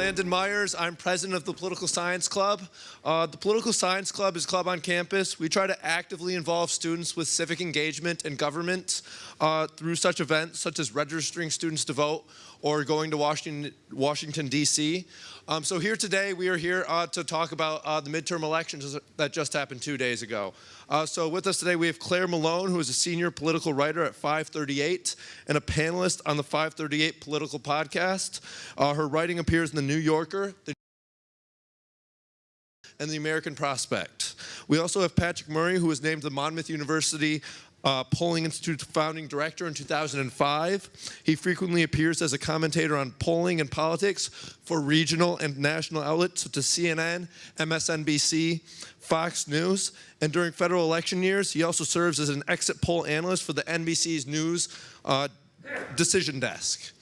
Landon Myers. I'm president of the Political Science Club. The Political Science Club is a club on campus. We try to actively involve students with civic engagement and government through such events such as registering students to vote or going to Washington, D.C. So here today, we are here to talk about the midterm elections that just happened 2 days ago. So with us today, we have Clare Malone, who is a senior political writer at 538 and a panelist on the 538 Political Podcast. Her writing appears in The New Yorker, and The American Prospect. We also have Patrick Murray, who was named the Monmouth University Polling Institute founding director in 2005. He frequently appears as a commentator on polling and politics for regional and national outlets such as CNN, MSNBC, Fox News, and during federal election years, he also serves as an exit poll analyst for the NBC News Decision Desk.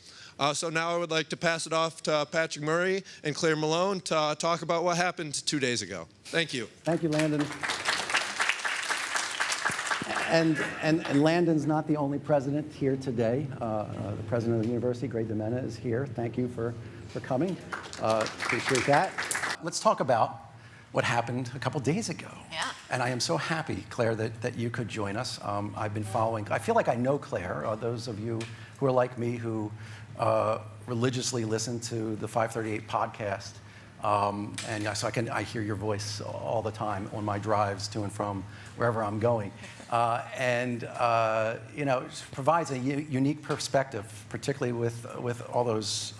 So now I would like to pass it off to Patrick Murray and Clare Malone to talk about what happened 2 days ago. Thank you. Thank you, Landon. And Landon's not the only president here today. The president of the university, Greg DeMena, is here. Thank you for coming. Appreciate that. Let's talk about what happened a couple days ago. Yeah. And I am so happy, Clare, that you could join us. I've been following, I feel like I know Clare. Those of you who are like me who religiously listen to the 538 podcast. And so I hear your voice all the time on my drives to and from wherever I'm going. You know, it provides a unique perspective, particularly with all those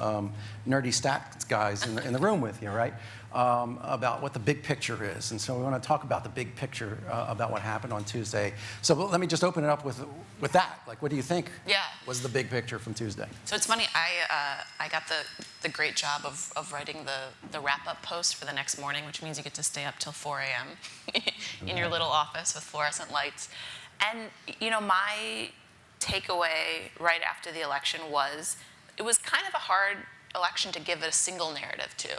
nerdy stats guys in the room with you, right? About what the big picture is. And so we want to talk about the big picture about what happened on Tuesday. So let me just open it up with that. Like, what do you think was the big picture from Tuesday? So it's funny, I got the great job of writing the wrap-up post for the next morning, which means you get to stay up till 4 a.m. in your little office with fluorescent lights. And, you know, my takeaway right after the election was it was kind of a hard election to give it a single narrative to.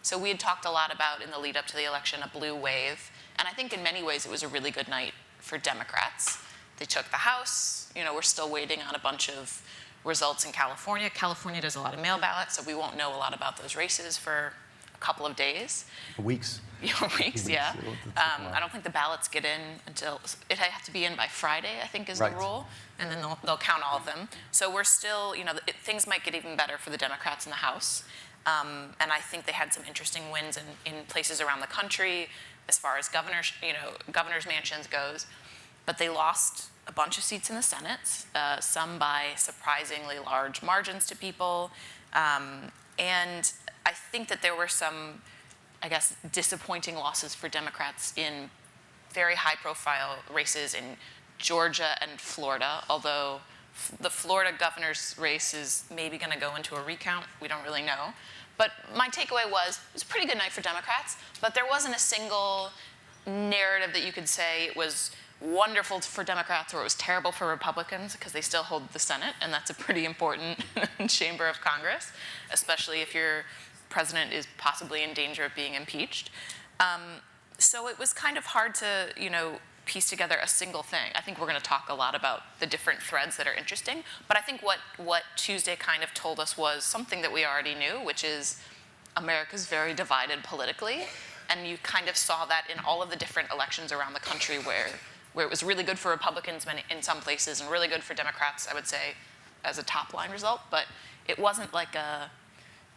So we had talked a lot about, in the lead up to the election, a blue wave. And I think in many ways it was a really good night for Democrats. They took the House. You know, we're still waiting on a bunch of results in California. California does a lot of mail ballots, so we won't know a lot about those races for a couple of days. Weeks. Weeks, yeah. I don't think the ballots get in until, it has to be in by Friday, I think is the rule. And then they'll count all of them. So we're still, you know, things might get even better for the Democrats in the House. And I think they had some interesting wins in places around the country as far as governor's mansions goes. But they lost a bunch of seats in the Senate, some by surprisingly large margins to people. And I think that there were some, I guess, disappointing losses for Democrats in very high-profile races in Georgia and Florida, although the Florida governor's race is maybe going to go into a recount. We don't really know. But my takeaway was, it was a pretty good night for Democrats, but there wasn't a single narrative that you could say it was wonderful for Democrats or it was terrible for Republicans, because they still hold the Senate, and that's a pretty important chamber of Congress, especially if your president is possibly in danger of being impeached. So it was kind of hard to, you know, piece together a single thing. I think we're going to talk a lot about the different threads that are interesting, but I think what Tuesday kind of told us was something that we already knew, which is America's very divided politically, and you kind of saw that in all of the different elections around the country where it was really good for Republicans in some places and really good for Democrats, I would say, as a top-line result, but it wasn't like a,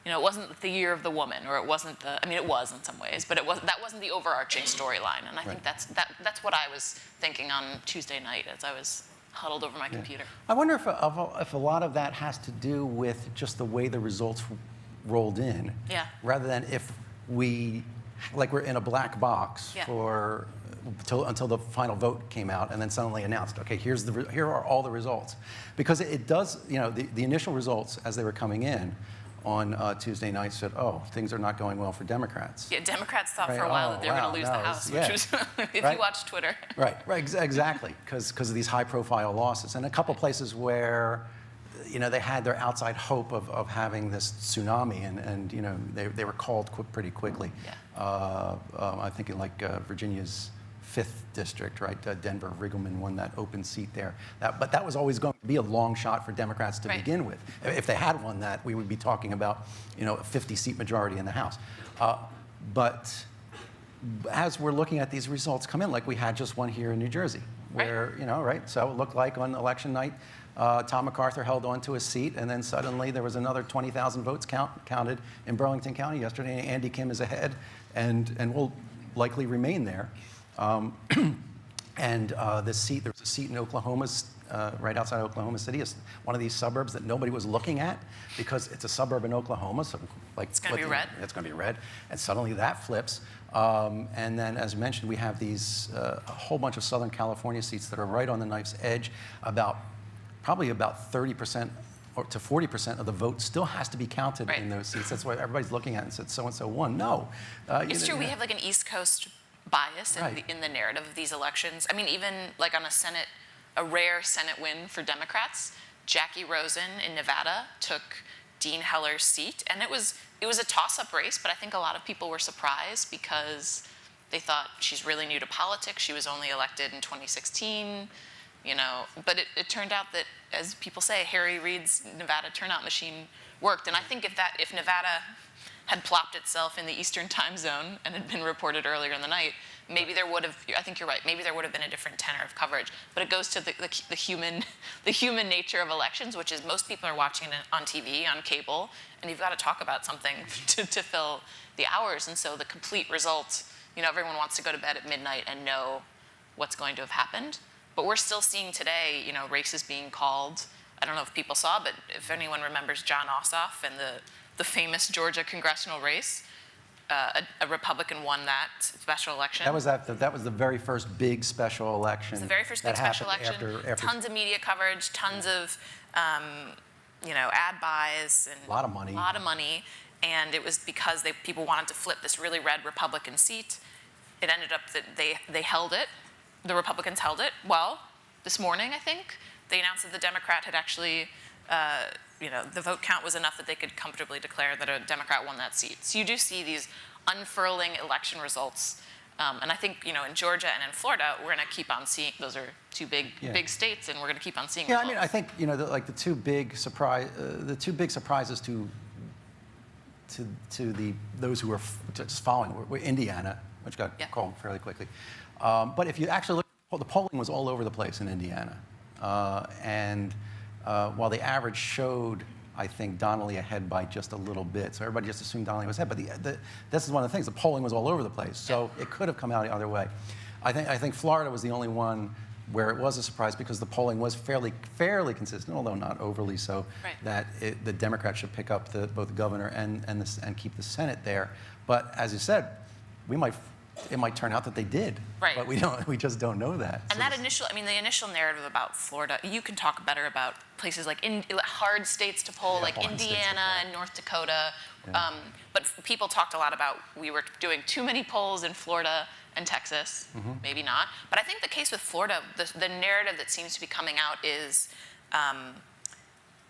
you know, it wasn't the year of the woman, or it wasn't the, I mean, it was in some ways, but that wasn't the overarching storyline. And I think that's what I was thinking on Tuesday night as I was huddled over my computer. I wonder if a lot of that has to do with just the way the results rolled in, rather than if we're in a black box for until the final vote came out and then suddenly announced, okay, here are all the results. Because it does, you know, the initial results as they were coming in on Tuesday night said, oh, things are not going well for Democrats. Yeah, Democrats thought for a while that they were going to lose the House, which was, if you watch Twitter. Right, exactly, because of these high-profile losses. And a couple places where, you know, they had their outside hope of having this tsunami, and you know, they were called pretty quickly. I think in like Virginia's 5th district, right? Denver, Riggleman won that open seat there. But that was always going to be a long shot for Democrats to begin with. If they had won that, we would be talking about, a 50-seat majority in the House. But as we're looking at these results come in, like we had just one here in New Jersey, where, so it looked like on election night, Tom MacArthur held on to his seat, and then suddenly there was another 20,000 votes counted in Burlington County yesterday, and Andy Kim is ahead and will likely remain there. This seat, there was a seat in Oklahoma, right outside Oklahoma City. It's one of these suburbs that nobody was looking at because it's a suburb in Oklahoma, so it's going to be red. It's going to be red, and suddenly that flips. And then, as mentioned, we have these a whole bunch of Southern California seats that are right on the knife's edge. Probably about 30% or to 40% of the vote still has to be counted in those seats. That's why everybody's looking at it and said so-and-so won. No. It's true. We have like an East Coast bias in the narrative of these elections. I mean, even like on a rare Senate win for Democrats, Jackie Rosen in Nevada took Dean Heller's seat, and it was a toss-up race, but I think a lot of people were surprised because they thought she's really new to politics. She was only elected in 2016. But it turned out that, as people say, Harry Reid's Nevada turnout machine worked. And I think if Nevada had plopped itself in the Eastern time zone and had been reported earlier in the night, maybe there would have, I think you're right, maybe there would have been a different tenor of coverage. But it goes to the human nature of elections, which is most people are watching it on TV, on cable, and you've got to talk about something to fill the hours. And so the complete result, everyone wants to go to bed at midnight and know what's going to have happened. But we're still seeing today, races being called. I don't know if people saw, but if anyone remembers John Ossoff and the famous Georgia congressional race, a Republican won that special election. That was the very first big special election. It was the very first big special election. After tons of media coverage, tons of ad buys, and a lot of money. And it was because people wanted to flip this really red Republican seat. It ended up that they held it. The Republicans held it. Well, this morning, I think, they announced that the Democrat had actually, the vote count was enough that they could comfortably declare that a Democrat won that seat. So you do see these unfurling election results. And I think, in Georgia and in Florida, we're going to keep on seeing, those are two big states, and we're going to keep on seeing results. I mean, I think, the two big surprises to those who were just following were Indiana, which got called fairly quickly. But if you actually look, the polling was all over the place in Indiana. While the average showed, I think, Donnelly ahead by just a little bit, so everybody just assumed Donnelly was ahead. But this is one of the things, the polling was all over the place, so it could have come out the other way. I think Florida was the only one where it was a surprise because the polling was fairly consistent, although not overly so, that the Democrats should pick up both the governor and keep the Senate there. But as you said, it might turn out that they did, but we just don't know that. And the initial narrative about Florida, you can talk better about places like hard states to poll, like Indiana and North Dakota. But people talked a lot about we were doing too many polls in Florida and Texas, maybe not. But I think the case with Florida, the narrative that seems to be coming out is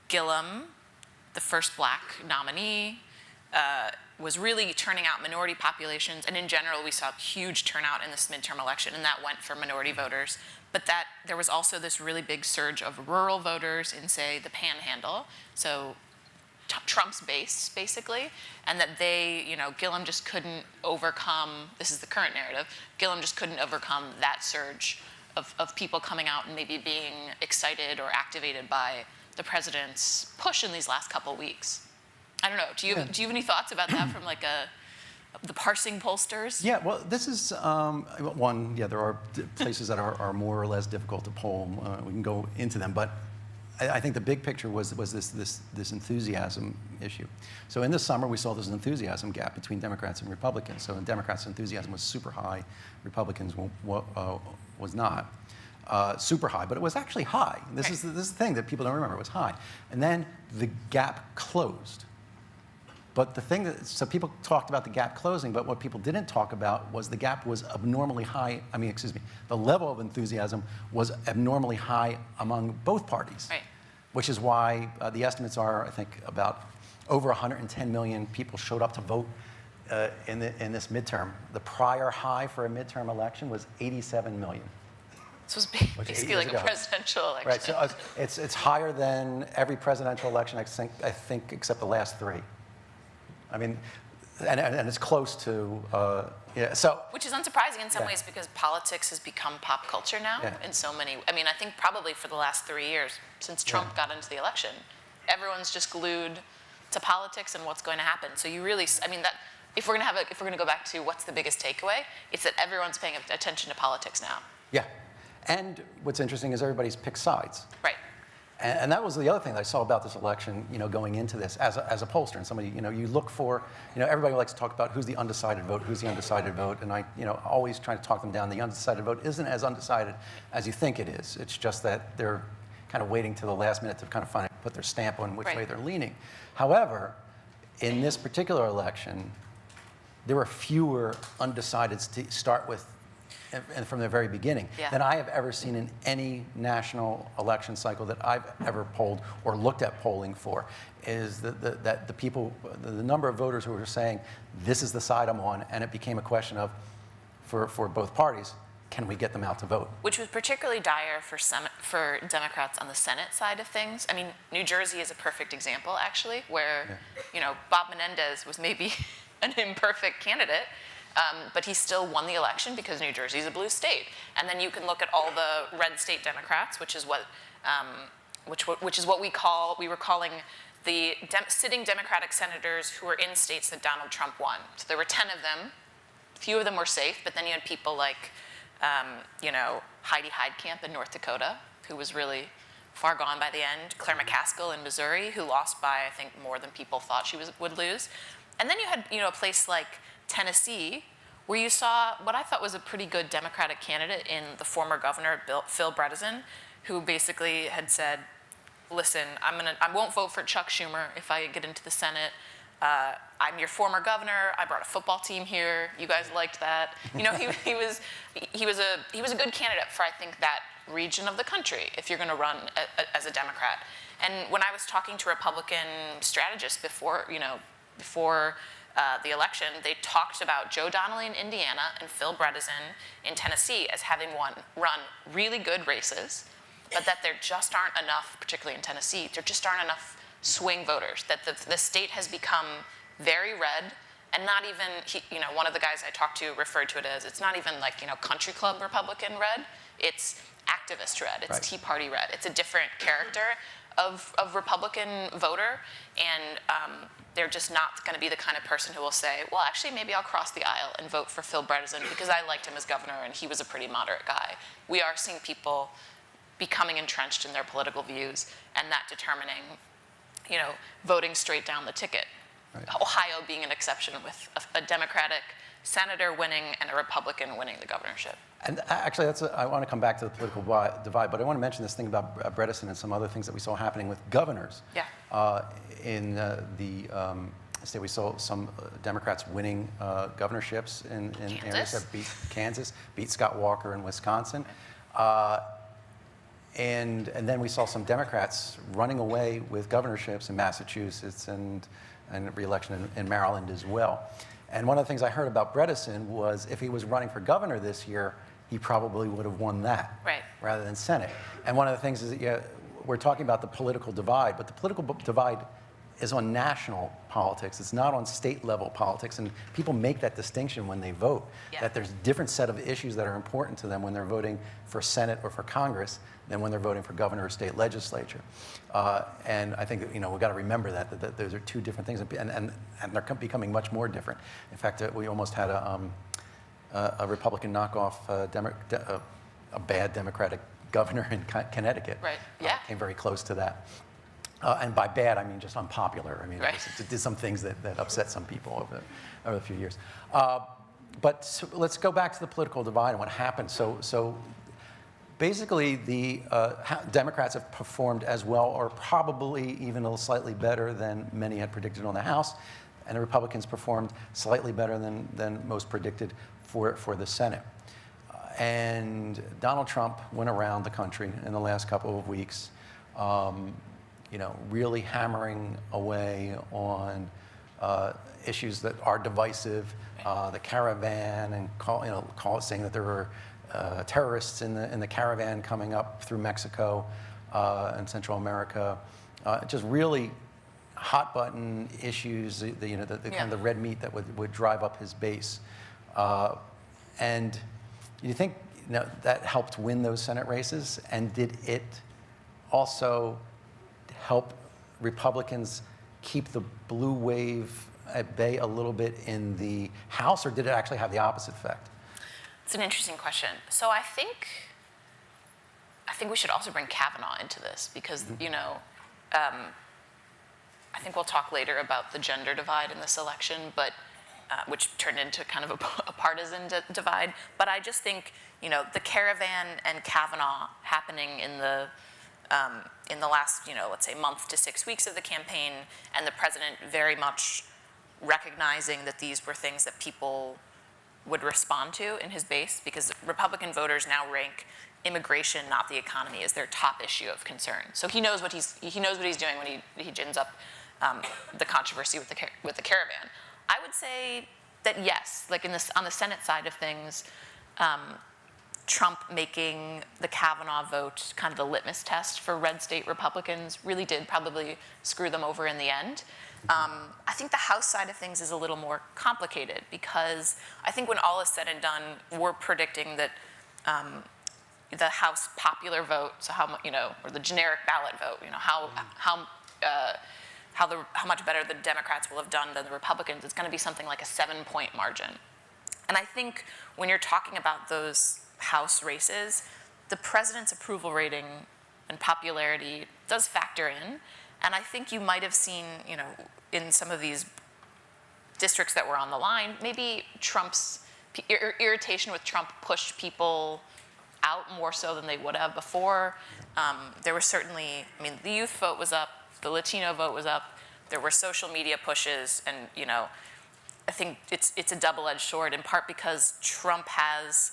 Gillum, the first black nominee, was really turning out minority populations, and in general, we saw huge turnout in this midterm election, and that went for minority voters. But there was also this really big surge of rural voters in, say, the Panhandle, so Trump's base, basically, and that Gillum just couldn't overcome, this is the current narrative, Gillum just couldn't overcome that surge of people coming out and maybe being excited or activated by the president's push in these last couple weeks. I don't know. Do you have any thoughts about that from the parsing pollsters? Yeah. Well, this is one. Yeah, there are places that are more or less difficult to poll. We can go into them, but I think the big picture was this enthusiasm issue. So in the summer, we saw this enthusiasm gap between Democrats and Republicans. So Democrats' enthusiasm was super high, Republicans was not. Super high, but it was actually high. This is the thing that people don't remember. It was high, and then the gap closed. But so people talked about the gap closing, but what people didn't talk about was the gap was abnormally high. The level of enthusiasm was abnormally high among both parties, which is why the estimates are, I think, about over 110 million people showed up to vote in this midterm. The prior high for a midterm election was 87 million. This was basically like a presidential election. Right, so it's higher than every presidential election, I think except the last 3. I mean, and it's close to, yeah, so. Which is unsurprising in some ways because politics has become pop culture now in so many, I mean, I think probably for the last 3 years since Trump got into the election, everyone's just glued to politics and what's going to happen. So you really, I mean, that, if we're going to go back to what's the biggest takeaway, it's that everyone's paying attention to politics now. Yeah, and what's interesting is everybody's picked sides. Right. And that was the other thing that I saw about this election, going into this as a pollster and somebody, you look for, everybody likes to talk about who's the undecided vote, and I, always try to talk them down. The undecided vote isn't as undecided as you think it is. It's just that they're kind of waiting to the last minute to kind of put their stamp on which way they're leaning. However, in this particular election, there were fewer undecideds to start with and from the very beginning than I have ever seen in any national election cycle that I've ever polled or looked at polling for. Is that the people, the number of voters who were saying, this is the side I'm on, and it became a question of, for both parties, can we get them out to vote? Which was particularly dire for Democrats on the Senate side of things. I mean, New Jersey is a perfect example, actually, where Bob Menendez was maybe an imperfect candidate, but he still won the election because New Jersey is a blue state. And then you can look at all the red state Democrats, which is what we were calling the sitting Democratic senators who were in states that Donald Trump won. So there were 10 of them. Few of them were safe, but then you had people like, Heidi Heitkamp in North Dakota, who was really far gone by the end. Claire McCaskill in Missouri, who lost by, I think, more than people thought she would lose. And then you had, a place like Tennessee, where you saw what I thought was a pretty good Democratic candidate in the former governor, Phil Bredesen, who basically had said, listen, I won't vote for Chuck Schumer if I get into the Senate. I'm your former governor. I brought a football team here. You guys liked that. He was a good candidate for, I think, that region of the country if you're going to run as a Democrat. And when I was talking to Republican strategists before the election, they talked about Joe Donnelly in Indiana and Phil Bredesen in Tennessee as having run really good races, but that there just aren't enough, particularly in Tennessee, there just aren't enough swing voters, that the state has become very red, and not even, one of the guys I talked to referred to it as, it's not even like, country club Republican red, it's activist red, it's Tea Party red. It's a different character of Republican voter, and they're just not going to be the kind of person who will say, well, actually, maybe I'll cross the aisle and vote for Phil Bredesen because I liked him as governor and he was a pretty moderate guy. We are seeing people becoming entrenched in their political views and that determining, voting straight down the ticket. Right. Ohio being an exception with a Democratic senator winning and a Republican winning the governorship. And actually, I want to come back to the political divide, but I want to mention this thing about Bredesen and some other things that we saw happening with governors. Yeah. In the state, we saw some Democrats winning governorships in areas that beat Kansas, beat Scott Walker in Wisconsin. And then we saw some Democrats running away with governorships in Massachusetts and re-election in Maryland as well. And one of the things I heard about Bredesen was if he was running for governor this year, he probably would have won that rather than Senate. And one of the things is that we're talking about the political divide, but the political divide is on national politics. It's not on state level politics. And people make that distinction when they vote, that there's a different set of issues that are important to them when they're voting for Senate or for Congress than when they're voting for governor or state legislature. And I think that, we've got to remember that those are two different things, and they're becoming much more different. In fact, we almost had a Republican knockoff, a bad Democratic governor in Connecticut. Right. Yeah. Came very close to that. And by bad, I mean just unpopular. I mean, it did some things that upset some people over a few years. But let's go back to the political divide and what happened. So basically, the Democrats have performed as well, or probably even a little slightly better than many had predicted on the House, and the Republicans performed slightly better than most predicted for the Senate. And Donald Trump went around the country in the last couple of weeks, really hammering away on issues that are divisive, the caravan, and saying that there were terrorists in the caravan coming up through Mexico and Central America. Just really hot button issues, kind of the red meat that would drive up his base. And do you think that helped win those Senate races? And did it also help Republicans keep the blue wave at bay a little bit in the House, or did it actually have the opposite effect? It's an interesting question. So I think we should also bring Kavanaugh into this because, I think we'll talk later about the gender divide in this election, but which turned into kind of a partisan divide. But I just think, the caravan and Kavanaugh happening in the last, let's say month to 6 weeks of the campaign, and the president very much recognizing that these were things that people would respond to in his base, because Republican voters now rank immigration, not the economy, as their top issue of concern. So he knows what he's doing when he gins up the controversy with the caravan. I would say that yes, like on the Senate side of things, Trump making the Kavanaugh vote kind of the litmus test for red state Republicans really did probably screw them over in the end. I think the House side of things is a little more complicated, because I think when all is said and done, we're predicting that the House popular vote, so or the generic ballot vote, how much better the Democrats will have done than the Republicans, it's going to be something like a 7-point margin. And I think when you're talking about those House races, the president's approval rating and popularity does factor in. And I think you might have seen, in some of these districts that were on the line, maybe Trump's irritation with Trump pushed people out more so than they would have before. There was certainly, the youth vote was up, the Latino vote was up, there were social media pushes, and, I think it's a double-edged sword, in part because Trump has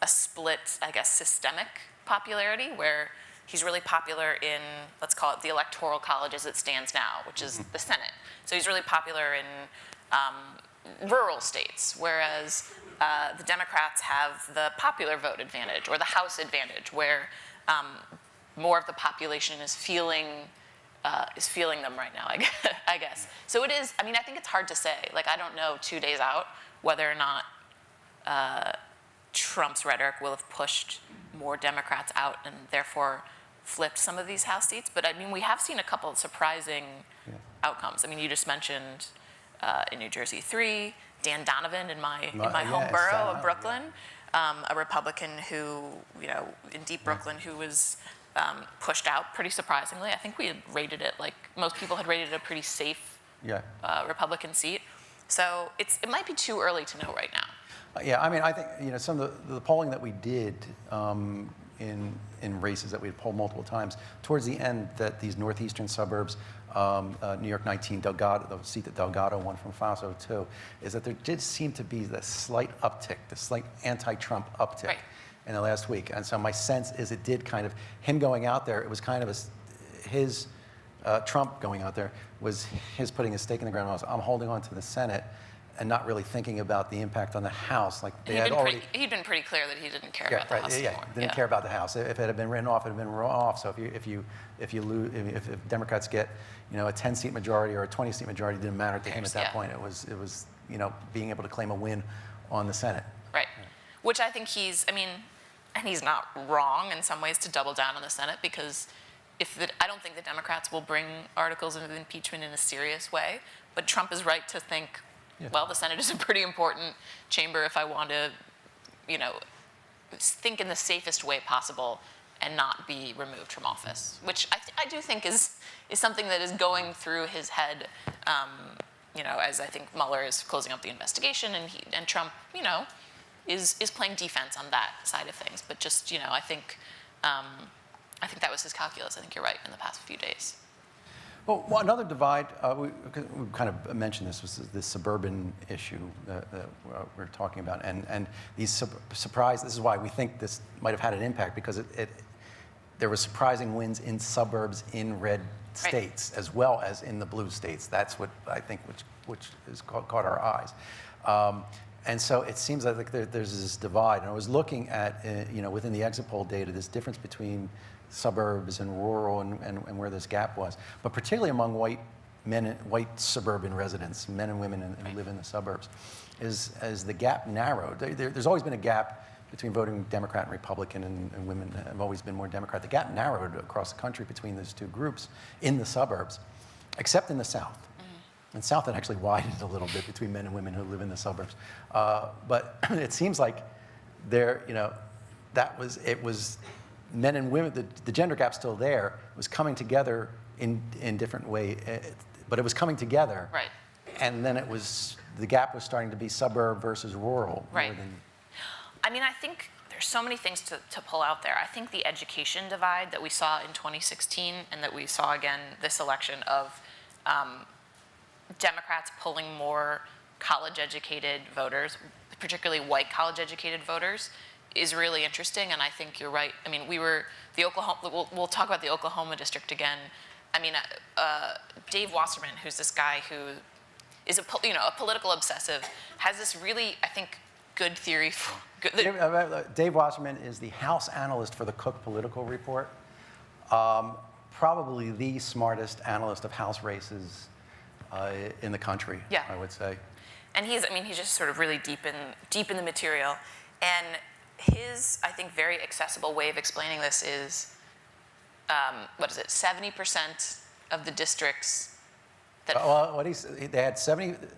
a split, I guess, systemic popularity, where he's really popular in, let's call it the Electoral College as it stands now, which is the Senate. So he's really popular in rural states, whereas the Democrats have the popular vote advantage or the House advantage, where more of the population is feeling them right now, I guess. So it is, I think it's hard to say. Like, I don't know 2 days out whether or not Trump's rhetoric will have pushed more Democrats out and therefore flipped some of these House seats. But we have seen a couple of surprising outcomes. You just mentioned in New Jersey 3, Dan Donovan in my home borough of Brooklyn, a Republican who, in deep Brooklyn, who was pushed out pretty surprisingly. I think we had rated it, like most people had rated it a pretty safe Republican seat. So it might be too early to know right now. I think some of the polling that we did in races that we had polled multiple times towards the end, that these northeastern suburbs, New York 19, Delgado, the seat that Delgado won from Faso too, is that there did seem to be this slight uptick, this slight anti-Trump uptick in the last week. And so my sense is it did kind of, him going out there, it was kind of his Trump going out there was his putting his stake in the ground. I'm holding on to the Senate and not really thinking about the impact on the House. Like they had already. He'd been pretty clear that he didn't care about the House anymore. Didn't care about the House. If it had been written off, it had been written off. So if Democrats get a 10-seat majority or a 20-seat majority, it didn't matter to him at that point. It was being able to claim a win on the Senate. Right, which I think he's not wrong in some ways to double down on the Senate, because I don't think the Democrats will bring articles of impeachment in a serious way, but Trump is right to think, well, the Senate is a pretty important chamber if I want to, think in the safest way possible and not be removed from office, which I do think is something that is going through his head, as I think Mueller is closing up the investigation, and Trump, is playing defense on that side of things. But just, I think that was his calculus. I think you're right in the past few days. Well, another divide, we kind of mentioned this, was this suburban issue that we're talking about. And these surprise, this is why we think this might have had an impact, because there were surprising wins in suburbs in red states as well as in the blue states. That's what I think which has caught our eyes. And so it seems like there's this divide. And I was looking at, within the exit poll data, this difference between suburbs and rural and where this gap was. But particularly among white suburban residents, men and women who live in the suburbs, as the gap narrowed. There's always been a gap between voting Democrat and Republican, and women have always been more Democrat. The gap narrowed across the country between those two groups in the suburbs, except in the South. In the South, it actually widened a little bit between men and women who live in the suburbs. But it seems like it was men and women, the gender gap's still there. It was coming together in different ways, but it was coming together. Right. And then the gap was starting to be suburb versus rural. Right. I mean, I think there's so many things to pull out there. I think the education divide that we saw in 2016 and that we saw again this election of Democrats pulling more college-educated voters, particularly white college-educated voters, is really interesting. And I think you're right. I mean, we'll talk about the Oklahoma district again. I mean, Dave Wasserman, who's this guy who is a political obsessive, has this really, I think, good theory. Dave Wasserman is the House analyst for the Cook Political Report. Probably the smartest analyst of House races in the country, yeah. I would say. And he's just sort of really deep in the material. And his, I think, very accessible way of explaining this is, 70% of the districts that...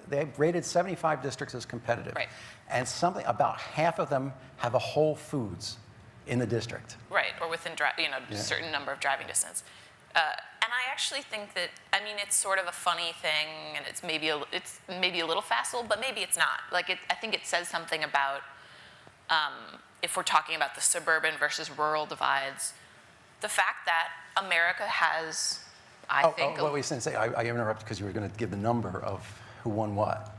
they rated 75 districts as competitive. Right. And about half of them have a Whole Foods in the district. Right, or within, a certain number of driving distance. And I actually think that, it's sort of a funny thing, and it's maybe a little facile, but maybe it's not. I think it says something about, if we're talking about the suburban versus rural divides, the fact that America has, I think... what were you saying? I interrupted because you were going to give the number of who won what.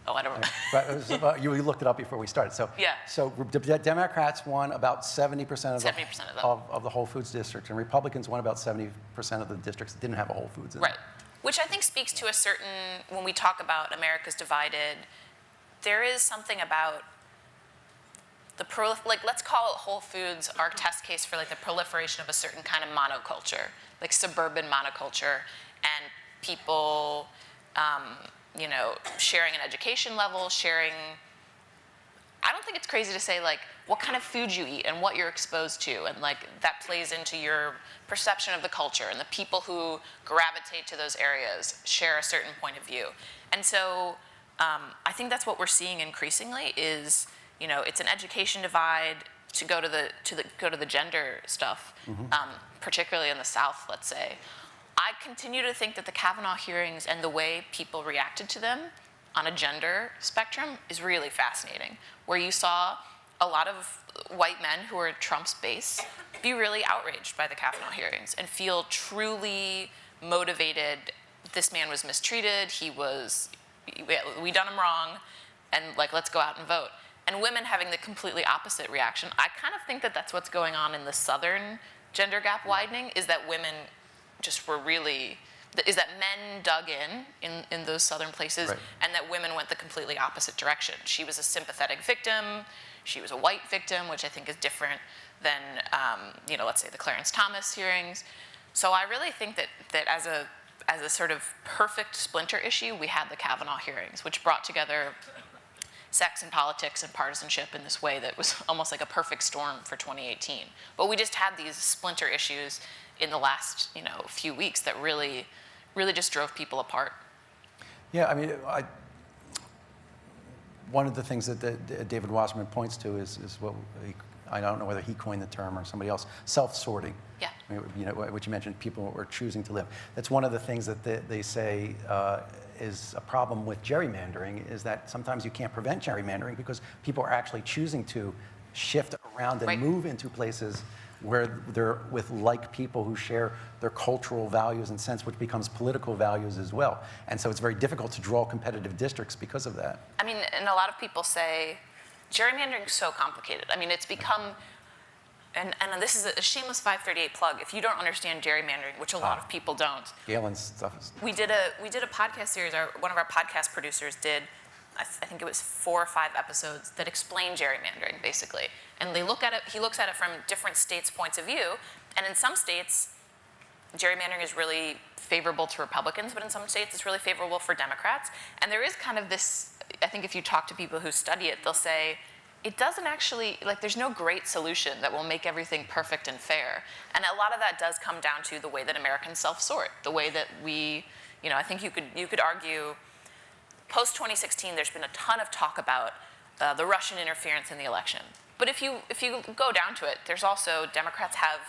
Oh, I don't remember. But you looked it up before we started. So, yeah. So Democrats won about 70% of the Whole Foods district, and Republicans won about 70% of the districts that didn't have a Whole Foods in them. Right. Which I think speaks to a certain, when we talk about America's divided, there is something about let's call it Whole Foods our test case for the proliferation of a certain kind of monoculture, like suburban monoculture, and people, sharing an education level, I don't think it's crazy to say what kind of food you eat and what you're exposed to, and that plays into your perception of the culture, and the people who gravitate to those areas share a certain point of view. And so I think that's what we're seeing increasingly is, it's an education divide to go to the gender stuff, particularly in the South, let's say. I continue to think that the Kavanaugh hearings and the way people reacted to them on a gender spectrum is really fascinating, where you saw a lot of white men who are Trump's base be really outraged by the Kavanaugh hearings and feel truly motivated. This man was mistreated. We done him wrong, and let's go out and vote. And women having the completely opposite reaction. I kind of think that that's what's going on in the Southern gender gap widening, is that women just were really, is that men dug in those Southern places, right, and that women went the completely opposite direction. She was a sympathetic victim. She was a white victim, which I think is different than, let's say the Clarence Thomas hearings. So I really think that as a sort of perfect splinter issue, we had the Kavanaugh hearings, which brought together sex and politics and partisanship in this way that was almost like a perfect storm for 2018. But we just had these splinter issues in the last, few weeks that really, really just drove people apart. Yeah, one of the things that David Wasserman points to is what I don't know whether he coined the term or somebody else, self-sorting. Yeah. What you mentioned, people are choosing to live. That's one of the things that they say is a problem with gerrymandering, is that sometimes you can't prevent gerrymandering because people are actually choosing to shift around and, right, move into places where they're with people who share their cultural values and sense, which becomes political values as well. And so it's very difficult to draw competitive districts because of that. And a lot of people say gerrymandering is so complicated. It's become, and this is a shameless 538 plug. If you don't understand gerrymandering, which a lot of people don't, Galen's stuff is... we did a podcast series. One of our podcast producers did, I think it was 4 or 5 episodes that explain gerrymandering basically, and he looks at it from different states' points of view, and in some states, gerrymandering is really favorable to Republicans, but in some states it's really favorable for Democrats. And there is kind of this, I think if you talk to people who study it, they'll say, it doesn't actually, like there's no great solution that will make everything perfect and fair. And a lot of that does come down to the way that Americans self-sort, the way that we, I think you could argue, post-2016, there's been a ton of talk about the Russian interference in the election. But if you go down to it, there's also, Democrats have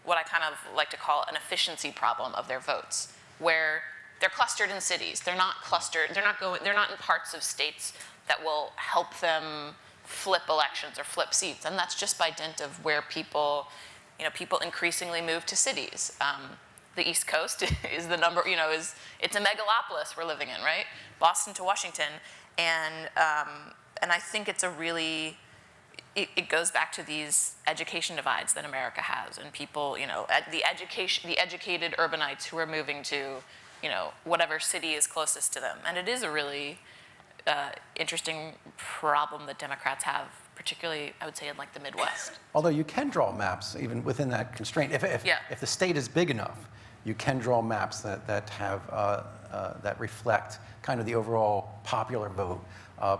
what I kind of like to call an efficiency problem of their votes, where they're clustered in cities. They're not clustered, they're not in parts of states that will help them flip elections or flip seats. And that's just by dint of where people increasingly move to cities. The East Coast is the number, it's a megalopolis we're living in, right? Boston to Washington. And I think it's a really, it goes back to these education divides that America has, and people, the educated urbanites who are moving to, whatever city is closest to them. And it is a really interesting problem that Democrats have, particularly, I would say, in like the Midwest. Although you can draw maps even within that constraint. If the state is big enough, you can draw maps that have that reflect kind of the overall popular vote.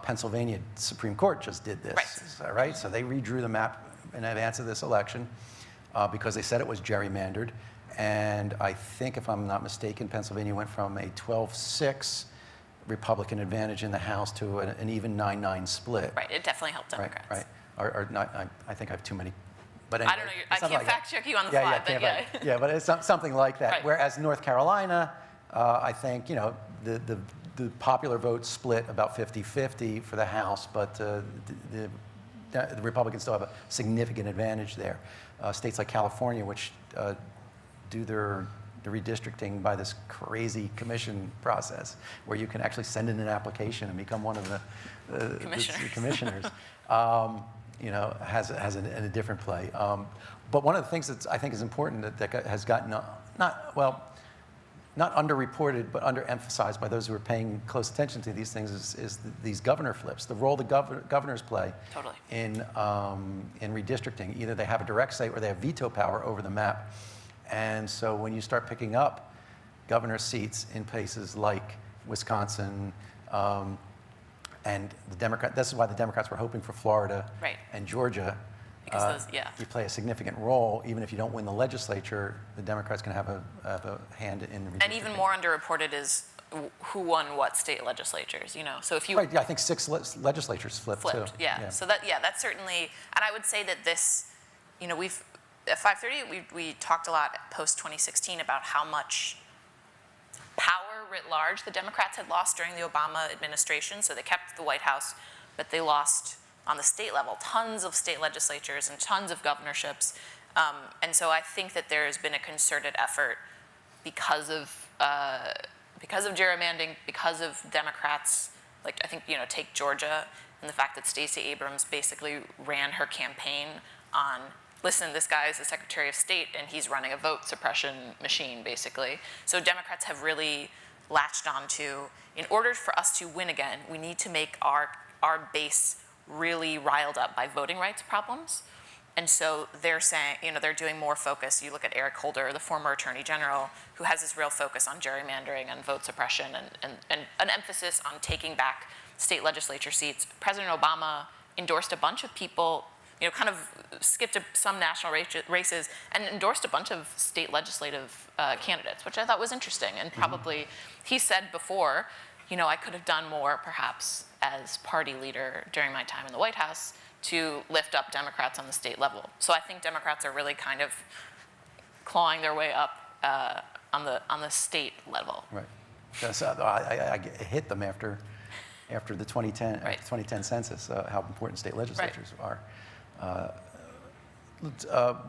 Pennsylvania Supreme Court just did this, right? So they redrew the map in advance of this election because they said it was gerrymandered. And I think, if I'm not mistaken, Pennsylvania went from a 12-6 Republican advantage in the House to an even 9-9 split. Right, it definitely helped Democrats. Right. Or not, I think I have too many. But anyway, I don't know, I can't fact check you on the fly, but yeah. Yeah, but it's something like that. Right. Whereas North Carolina, I think, the popular vote split about 50-50 for the House, but the Republicans still have a significant advantage there. States like California, which do the redistricting by this crazy commission process, where you can actually send in an application and become one of the commissioners, has a different play. But one of the things that I think is important that has gotten not underreported, but underemphasized by those who are paying close attention to these things is these governor flips, the role the governors play in redistricting. Either they have a direct say or they have veto power over the map. And so when you start picking up governor seats in places like Wisconsin, and this is why the Democrats were hoping for Florida and Georgia. Because you play a significant role. Even if you don't win the legislature, the Democrats can have a hand in the redistricting. And even more underreported is who won what state legislatures, So if you... Right, I think 6 legislatures flipped too. Yeah. So that's certainly... And I would say that this, we've... At 530, we talked a lot post-2016 about how much power writ large the Democrats had lost during the Obama administration. So they kept the White House, but they lost... on the state level, tons of state legislatures and tons of governorships. And so I think that there has been a concerted effort because of gerrymandering, because of Democrats, like I think, take Georgia and the fact that Stacey Abrams basically ran her campaign on, listen, this guy is the Secretary of State and he's running a vote suppression machine, basically. So Democrats have really latched on to, in order for us to win again, we need to make our base really riled up by voting rights problems. And so they're saying, they're doing more focus. You look at Eric Holder, the former Attorney General, who has this real focus on gerrymandering and vote suppression and an emphasis on taking back state legislature seats. President Obama endorsed a bunch of people, kind of skipped some national races and endorsed a bunch of state legislative candidates, which I thought was interesting. And probably, he said before, I could have done more, perhaps, as party leader during my time in the White House to lift up Democrats on the state level. So I think Democrats are really kind of clawing their way up on the state level. Right. So I hit them after the 2010 census, how important state legislatures are.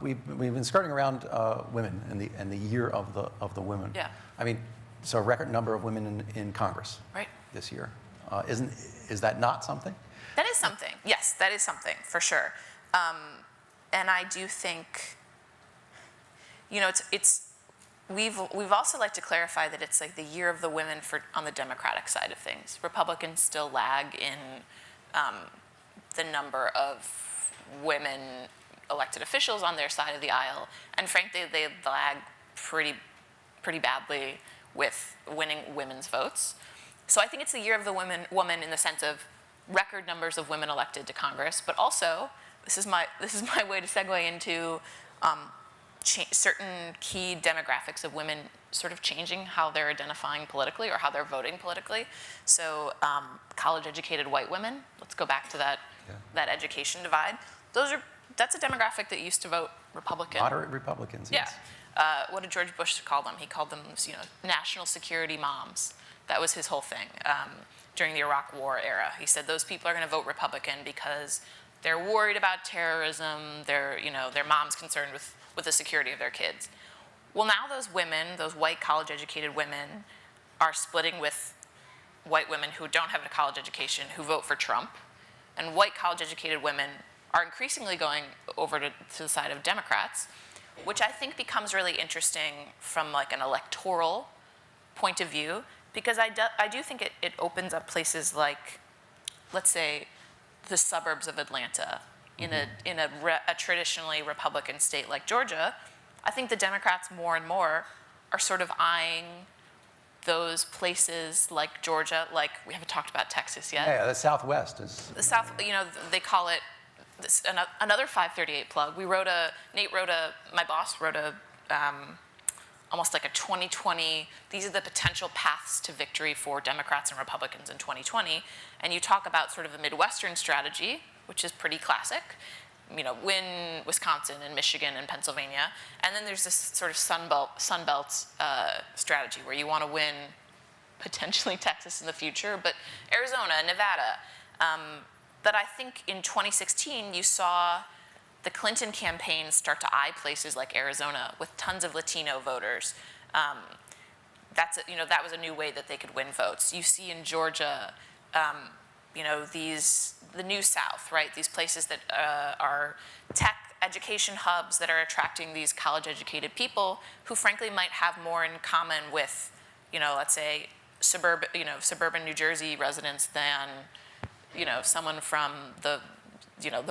We've been skirting around women and the year of the women. Yeah. I mean, so a record number of women in Congress this year. Is that not something? That is something. Yes, that is something for sure. And I do think, you know, we've also like to clarify that it's like the year of the women on the Democratic side of things. Republicans still lag in the number of women elected officials on their side of the aisle, and frankly, they lag pretty badly with winning women's votes. So I think it's the year of the woman in the sense of record numbers of women elected to Congress, but also this is my way to segue into certain key demographics of women sort of changing how they're identifying politically or how they're voting politically. So college-educated white women, let's go back to that education divide. That's a demographic that used to vote Republican. Moderate Republicans, yes. Yeah. What did George Bush call them? He called them, you know, national security moms. That was his whole thing during the Iraq War era. He said those people are going to vote Republican because they're worried about terrorism. Their mom's concerned with the security of their kids. Well, now those women, those white college-educated women, are splitting with white women who don't have a college education who vote for Trump, and white college-educated women are increasingly going over to the side of Democrats, which I think becomes really interesting from like an electoral point of view, because I do think it opens up places like, let's say, the suburbs of Atlanta, in a traditionally Republican state like Georgia. I think the Democrats more and more are sort of eyeing those places like Georgia, like we haven't talked about Texas yet. Yeah, the Southwest is. The South, you know, they call it another 538 plug. My boss wrote almost like a 2020, these are the potential paths to victory for Democrats and Republicans in 2020. And you talk about sort of the Midwestern strategy, which is pretty classic. You know, win Wisconsin and Michigan and Pennsylvania. And then there's this sort of Sun Belt strategy where you want to win potentially Texas in the future, but Arizona, Nevada. But I think in 2016, you saw the Clinton campaign start to eye places like Arizona with tons of Latino voters. That was a new way that they could win votes. You see in Georgia, the New South, right? These places that are tech education hubs that are attracting these college-educated people who, frankly, might have more in common with, let's say, suburban New Jersey residents than, someone from the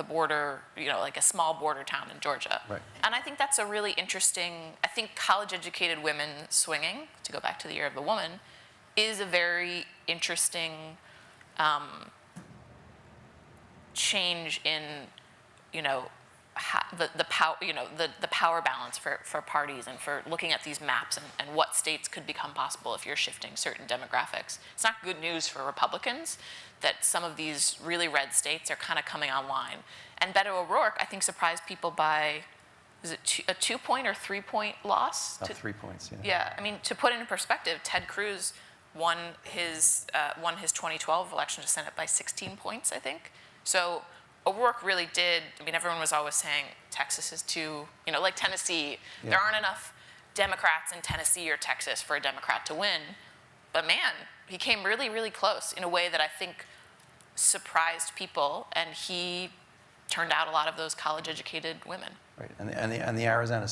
border, like a small border town in Georgia. Right. And I think that's a really interesting, I think college-educated women swinging, to go back to the year of the woman, is a very interesting change in, the power balance for parties and for looking at these maps and what states could become possible if you're shifting certain demographics. It's not good news for Republicans that some of these really red states are kind of coming online. And Beto O'Rourke, I think, surprised people by, is it a 2-point or 3-point loss? About 3 points, yeah. Yeah, I mean, to put it in perspective, Ted Cruz won his 2012 election to Senate by 16 points, I think. So O'Rourke really did, everyone was always saying Texas is too, like Tennessee, yeah. There aren't enough Democrats in Tennessee or Texas for a Democrat to win. But man, he came really, really close in a way that I think surprised people, and he turned out a lot of those college-educated women. Right, and the Arizona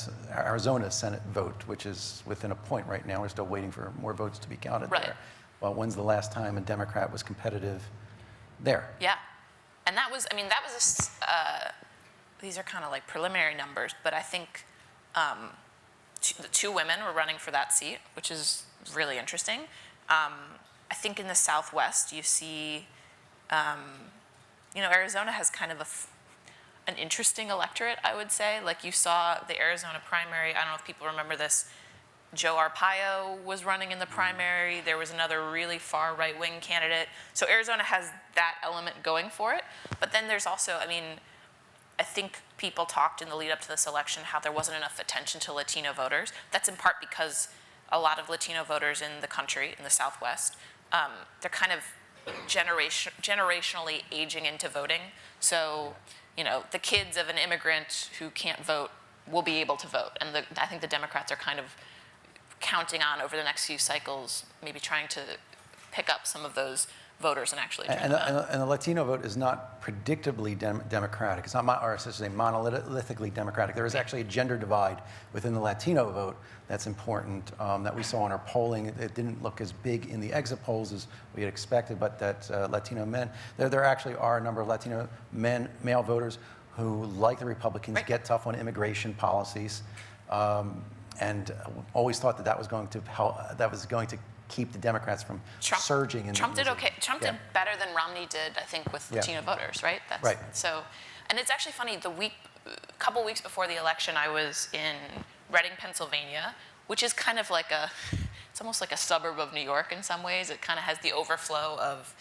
Senate vote, which is within a point right now, we're still waiting for more votes to be counted there. Well, when's the last time a Democrat was competitive there? Yeah, and that was these are kind of like preliminary numbers, but I think the two women were running for that seat, which is really interesting. I think in the Southwest, you see, Arizona has kind of an interesting electorate, I would say. Like you saw the Arizona primary, I don't know if people remember this, Joe Arpaio was running in the primary. There was another really far right-wing candidate. So Arizona has that element going for it. But then there's also, I think people talked in the lead up to this election how there wasn't enough attention to Latino voters. That's in part because a lot of Latino voters in the country, in the Southwest, they're kind of generationally aging into voting. So, the kids of an immigrant who can't vote will be able to vote. And I think the Democrats are kind of counting on over the next few cycles, maybe trying to pick up some of those voters and actually turn And, them out. and the Latino vote is not predictably democratic. It's not, or I should say, monolithically democratic. There is actually a gender divide within the Latino vote that's important that we saw in our polling. It didn't look as big in the exit polls as we had expected, but that Latino men, there actually are a number of Latino male voters who, like the Republicans, get tough on immigration policies, and always thought that was going to help, that was going to keep the Democrats from surging. Trump did okay. Trump did better than Romney did, I think, with Latino voters, right? That's, right. So, and it's actually funny. A couple weeks before the election, I was in Reading, Pennsylvania, which is kind of like it's almost like a suburb of New York in some ways. It kind of has the overflow of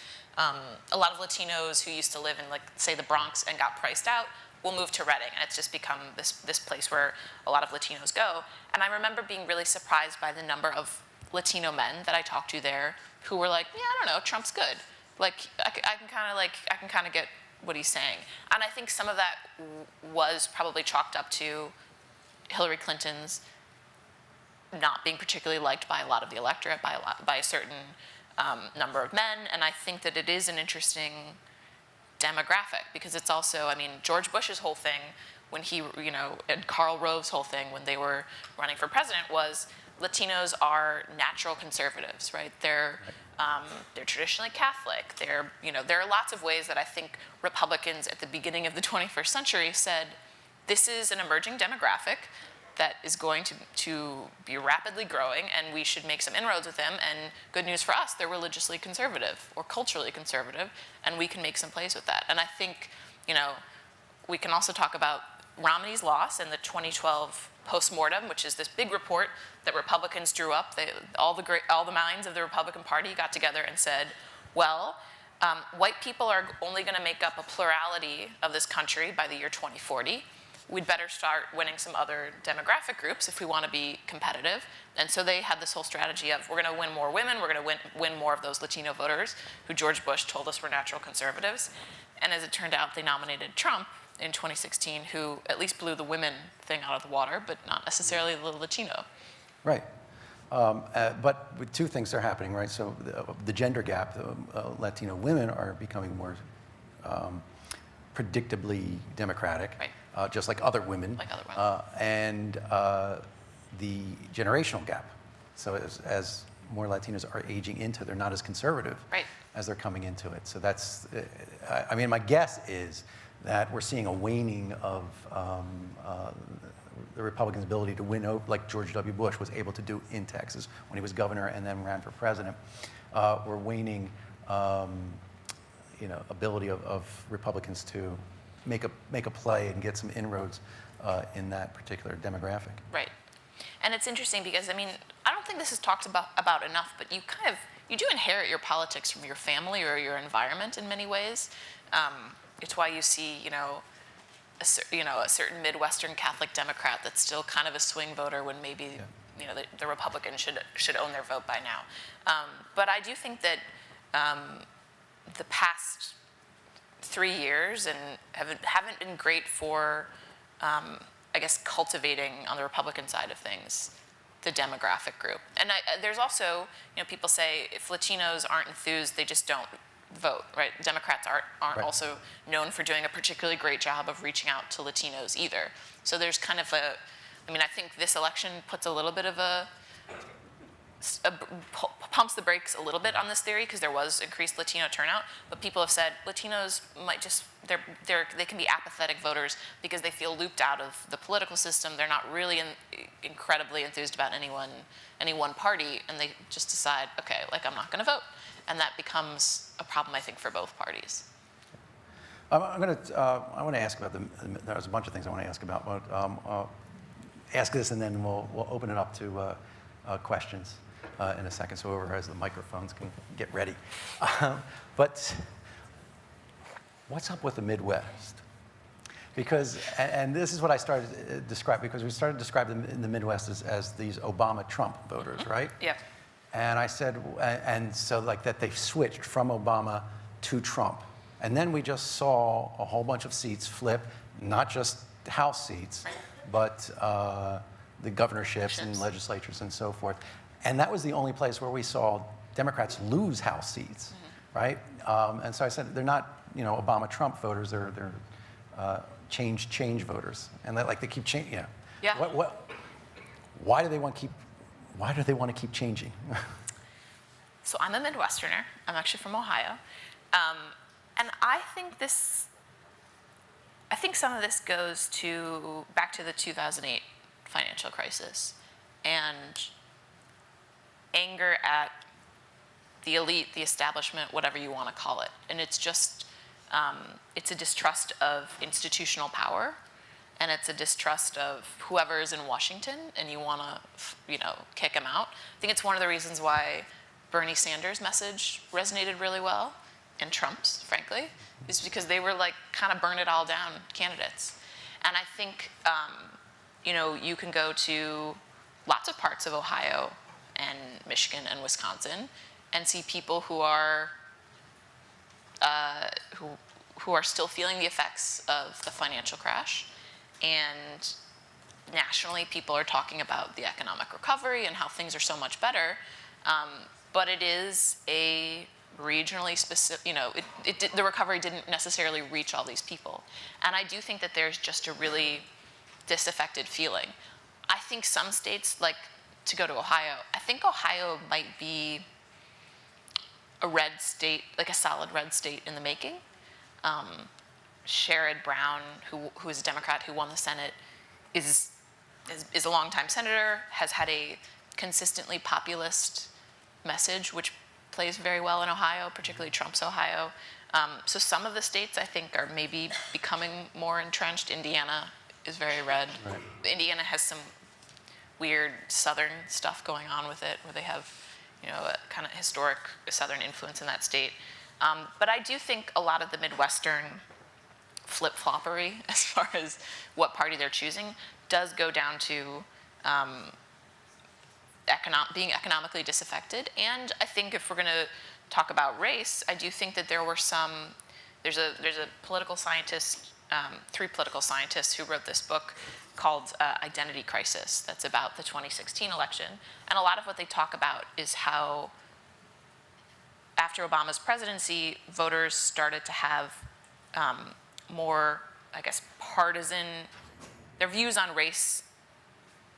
a lot of Latinos who used to live in, like, say, the Bronx and got priced out will move to Reading, and it's just become this place where a lot of Latinos go. And I remember being really surprised by the number of Latino men that I talked to there who were like, yeah, I don't know, Trump's good. Like, I can kind of get what he's saying. And I think some of that was probably chalked up to Hillary Clinton's not being particularly liked by a lot of the electorate, by a certain number of men. And I think that it is an interesting demographic because it's also, I mean, George Bush's whole thing when he, and Karl Rove's whole thing when they were running for president was Latinos are natural conservatives, right? They're traditionally Catholic. There are lots of ways that I think Republicans at the beginning of the 21st century said, this is an emerging demographic that is going to be rapidly growing, and we should make some inroads with them. And good news for us, they're religiously conservative or culturally conservative, and we can make some plays with that. And I think, we can also talk about Romney's loss and the 2012 postmortem, which is this big report that Republicans drew up. All the minds of the Republican Party got together and said, well, white people are only going to make up a plurality of this country by the year 2040. We'd better start winning some other demographic groups if we want to be competitive. And so they had this whole strategy of, we're going to win more women, we're going to win more of those Latino voters who George Bush told us were natural conservatives. And as it turned out, they nominated Trump in 2016, who at least blew the women thing out of the water, but not necessarily the Latino. Right. But with two things are happening, right? So the gender gap, Latino women are becoming more predictably Democratic, right. Just like other women. Like other women. And the generational gap. So as more Latinos are aging into, they're not as conservative right. as they're coming into it. So that's, I mean, my guess is that we're seeing a waning of the Republicans' ability to win, like George W. Bush was able to do in Texas when he was governor and then ran for president. We're waning, ability of Republicans to make a play and get some inroads in that particular demographic. Right. And it's interesting because, I mean, I don't think this is talked about enough, but you do inherit your politics from your family or your environment in many ways. It's why you see, a certain Midwestern Catholic Democrat that's still kind of a swing voter when maybe, the Republicans should own their vote by now. But I do think that the past 3 years haven't been great for, I guess, cultivating on the Republican side of things the demographic group. And there's also, people say if Latinos aren't enthused, they just don't vote, right? Democrats aren't right. also known for doing a particularly great job of reaching out to Latinos either. So there's kind of I think this election puts a little bit of pumps the brakes a little bit on this theory because there was increased Latino turnout, but people have said Latinos might just, they can be apathetic voters because they feel looped out of the political system. They're not really incredibly enthused about any one party, and they just decide, okay, I'm not going to vote. And that becomes a problem, I think, for both parties. I want to ask about there's a bunch of things I want to ask about, but ask this and then we'll open it up to questions in a second, so whoever has the microphones can get ready. But what's up with the Midwest? Because, and this is what I started to describe, because we started to describe the Midwest as these Obama-Trump voters, right? Yeah. And I said, and so that they've switched from Obama to Trump. And then we just saw a whole bunch of seats flip, not just House seats, but the governorships and legislatures and so forth. And that was the only place where we saw Democrats lose House seats, right? And so I said, they're not, Obama-Trump voters, they're change voters. And they keep changing, Yeah. Why do they want to keep changing? So I'm a Midwesterner. I'm actually from Ohio. And I think some of this goes back to the 2008 financial crisis and anger at the elite, the establishment, whatever you want to call it. And it's just, it's a distrust of institutional power, and it's a distrust of whoever is in Washington, and you want to, kick him out. I think it's one of the reasons why Bernie Sanders' message resonated really well, and Trump's, frankly, is because they were kind of burn it all down candidates. And I think, you can go to lots of parts of Ohio and Michigan and Wisconsin and see people who are who are still feeling the effects of the financial crash. And nationally, people are talking about the economic recovery and how things are so much better. But it is a regionally specific, the recovery didn't necessarily reach all these people. And I do think that there's just a really disaffected feeling. I think some states, to go to Ohio, I think Ohio might be a red state, a solid red state in the making. Sherrod Brown, who is a Democrat who won the Senate, is a longtime senator, has had a consistently populist message, which plays very well in Ohio, particularly Trump's Ohio. So some of the states, I think, are maybe becoming more entrenched. Indiana is very red. Right. Indiana has some weird Southern stuff going on with it, where they have, a kind of historic Southern influence in that state. But I do think a lot of the Midwestern flip-floppery, as far as what party they're choosing, does go down to being economically disaffected. And I think if we're going to talk about race, I do think that there's a political scientist, 3 political scientists who wrote this book called Identity Crisis, that's about the 2016 election. And a lot of what they talk about is how after Obama's presidency, voters started to have more, partisan, their views on race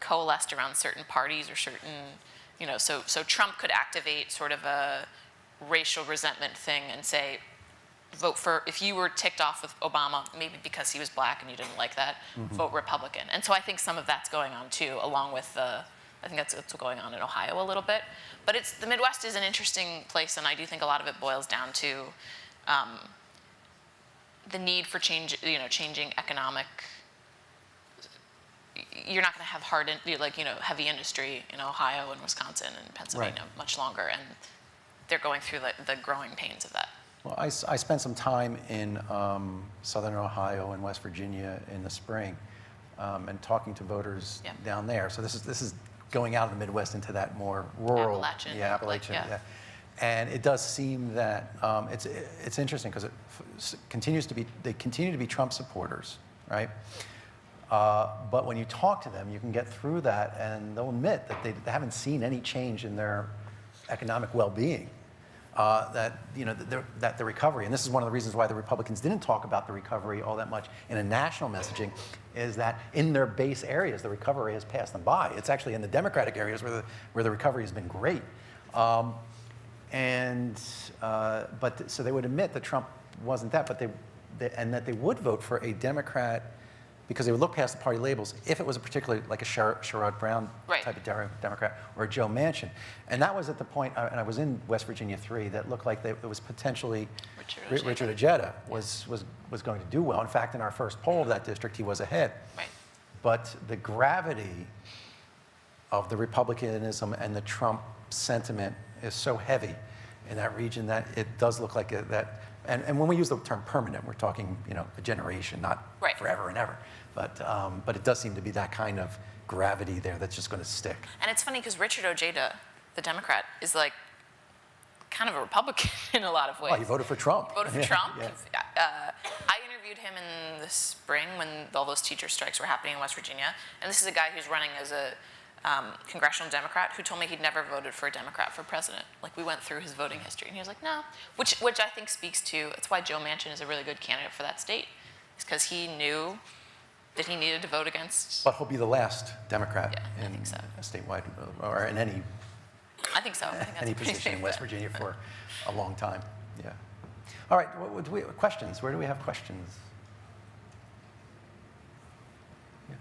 coalesced around certain parties or certain, so Trump could activate sort of a racial resentment thing and say, vote for, if you were ticked off with Obama, maybe because he was black and you didn't like that, vote Republican. And so I think some of that's going on too, along with I think that's what's going on in Ohio a little bit. But the Midwest is an interesting place, and I do think a lot of it boils down to the need for change, changing economic. You're not going to have heavy industry in Ohio and Wisconsin and Pennsylvania much longer, and they're going through the growing pains of that. Well, I spent some time in southern Ohio and West Virginia in the spring, and talking to voters down there. So this is going out of the Midwest into that more rural, Appalachian. And it does seem that it's interesting because they continue to be Trump supporters, right? But when you talk to them, you can get through that, and they'll admit that they haven't seen any change in their economic well-being. That the recovery, and this is one of the reasons why the Republicans didn't talk about the recovery all that much in a national messaging, is that in their base areas, the recovery has passed them by. It's actually in the Democratic areas where the recovery has been great. So they would admit that Trump wasn't that, and that they would vote for a Democrat because they would look past the party labels if it was a particularly like a Sherrod Brown type of Democrat or a Joe Manchin. And that was at the point, and I was in West Virginia 3, that looked like it was potentially Richard Ojeda was going to do well. In fact, in our first poll of that district, he was ahead. Right. But the gravity of the Republicanism and the Trump sentiment is so heavy in that region that it does look like that. And when we use the term permanent, we're talking, a generation, not forever and ever. But it does seem to be that kind of gravity there that's just going to stick. And it's funny because Richard Ojeda, the Democrat, is kind of a Republican in a lot of ways. Well, he voted for Trump. I interviewed him in the spring when all those teacher strikes were happening in West Virginia. And this is a guy who's running as a congressional Democrat who told me he'd never voted for a Democrat for president. Like, we went through his voting history, and he was like, no. Which I think speaks to, that's why Joe Manchin is a really good candidate for that state. It's because he knew that he needed to vote against. But he'll be the last Democrat I in think so. a statewide, or in any I think so. I think that's any a pretty position in safe West bet. Virginia for a long time. Yeah. All right. Questions? Where do we have questions? Yeah.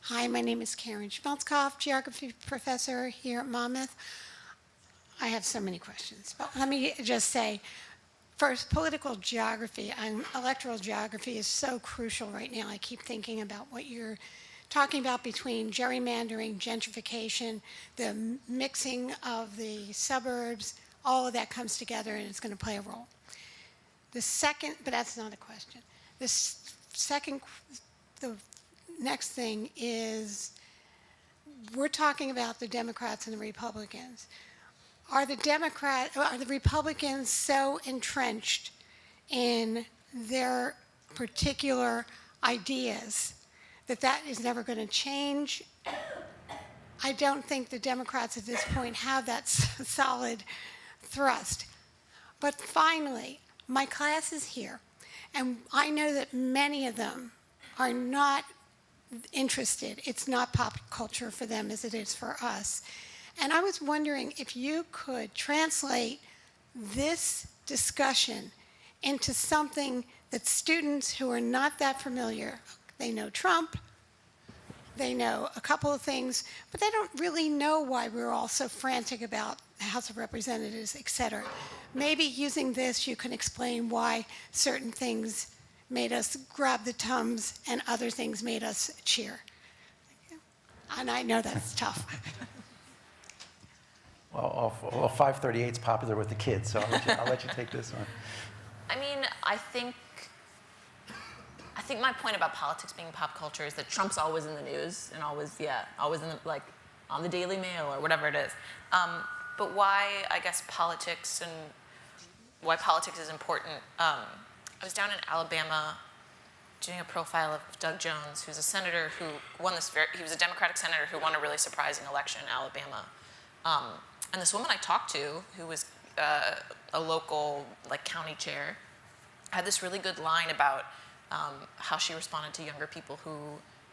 Hi, my name is Karen Schmeltzkopf, geography professor here at Monmouth. I have so many questions, but let me just say, first, political geography and electoral geography is so crucial right now. I keep thinking about what you're talking about between gerrymandering, gentrification, the mixing of the suburbs, all of that comes together and it's going to play a role. The second, but that's not a question. The next thing is, we're talking about the Democrats and the Republicans. Are the Republicans so entrenched in their particular ideas that is never going to change? I don't think the Democrats at this point have that solid thrust. But finally, my class is here, and I know that many of them are not interested. It's not pop culture for them as it is for us. And I was wondering if you could translate this discussion into something that students who are not that familiar, they know Trump, they know a couple of things, but they don't really know why we're all so frantic about the House of Representatives, et cetera. Maybe using this, you can explain why certain things made us grab the Tums and other things made us cheer. And I know that's tough. Well, 538 is popular with the kids, so I'll let you take this one. I mean, I think my point about politics being pop culture is that Trump's always in the news and always in the, like, on the Daily Mail or whatever it is. But why, I guess, politics is important. I was down in Alabama doing a profile of Doug Jones, who's a senator who won he was a Democratic senator who won a really surprising election in Alabama. And this woman I talked to, who was a local, like, county chair, had this really good line about how she responded to younger people who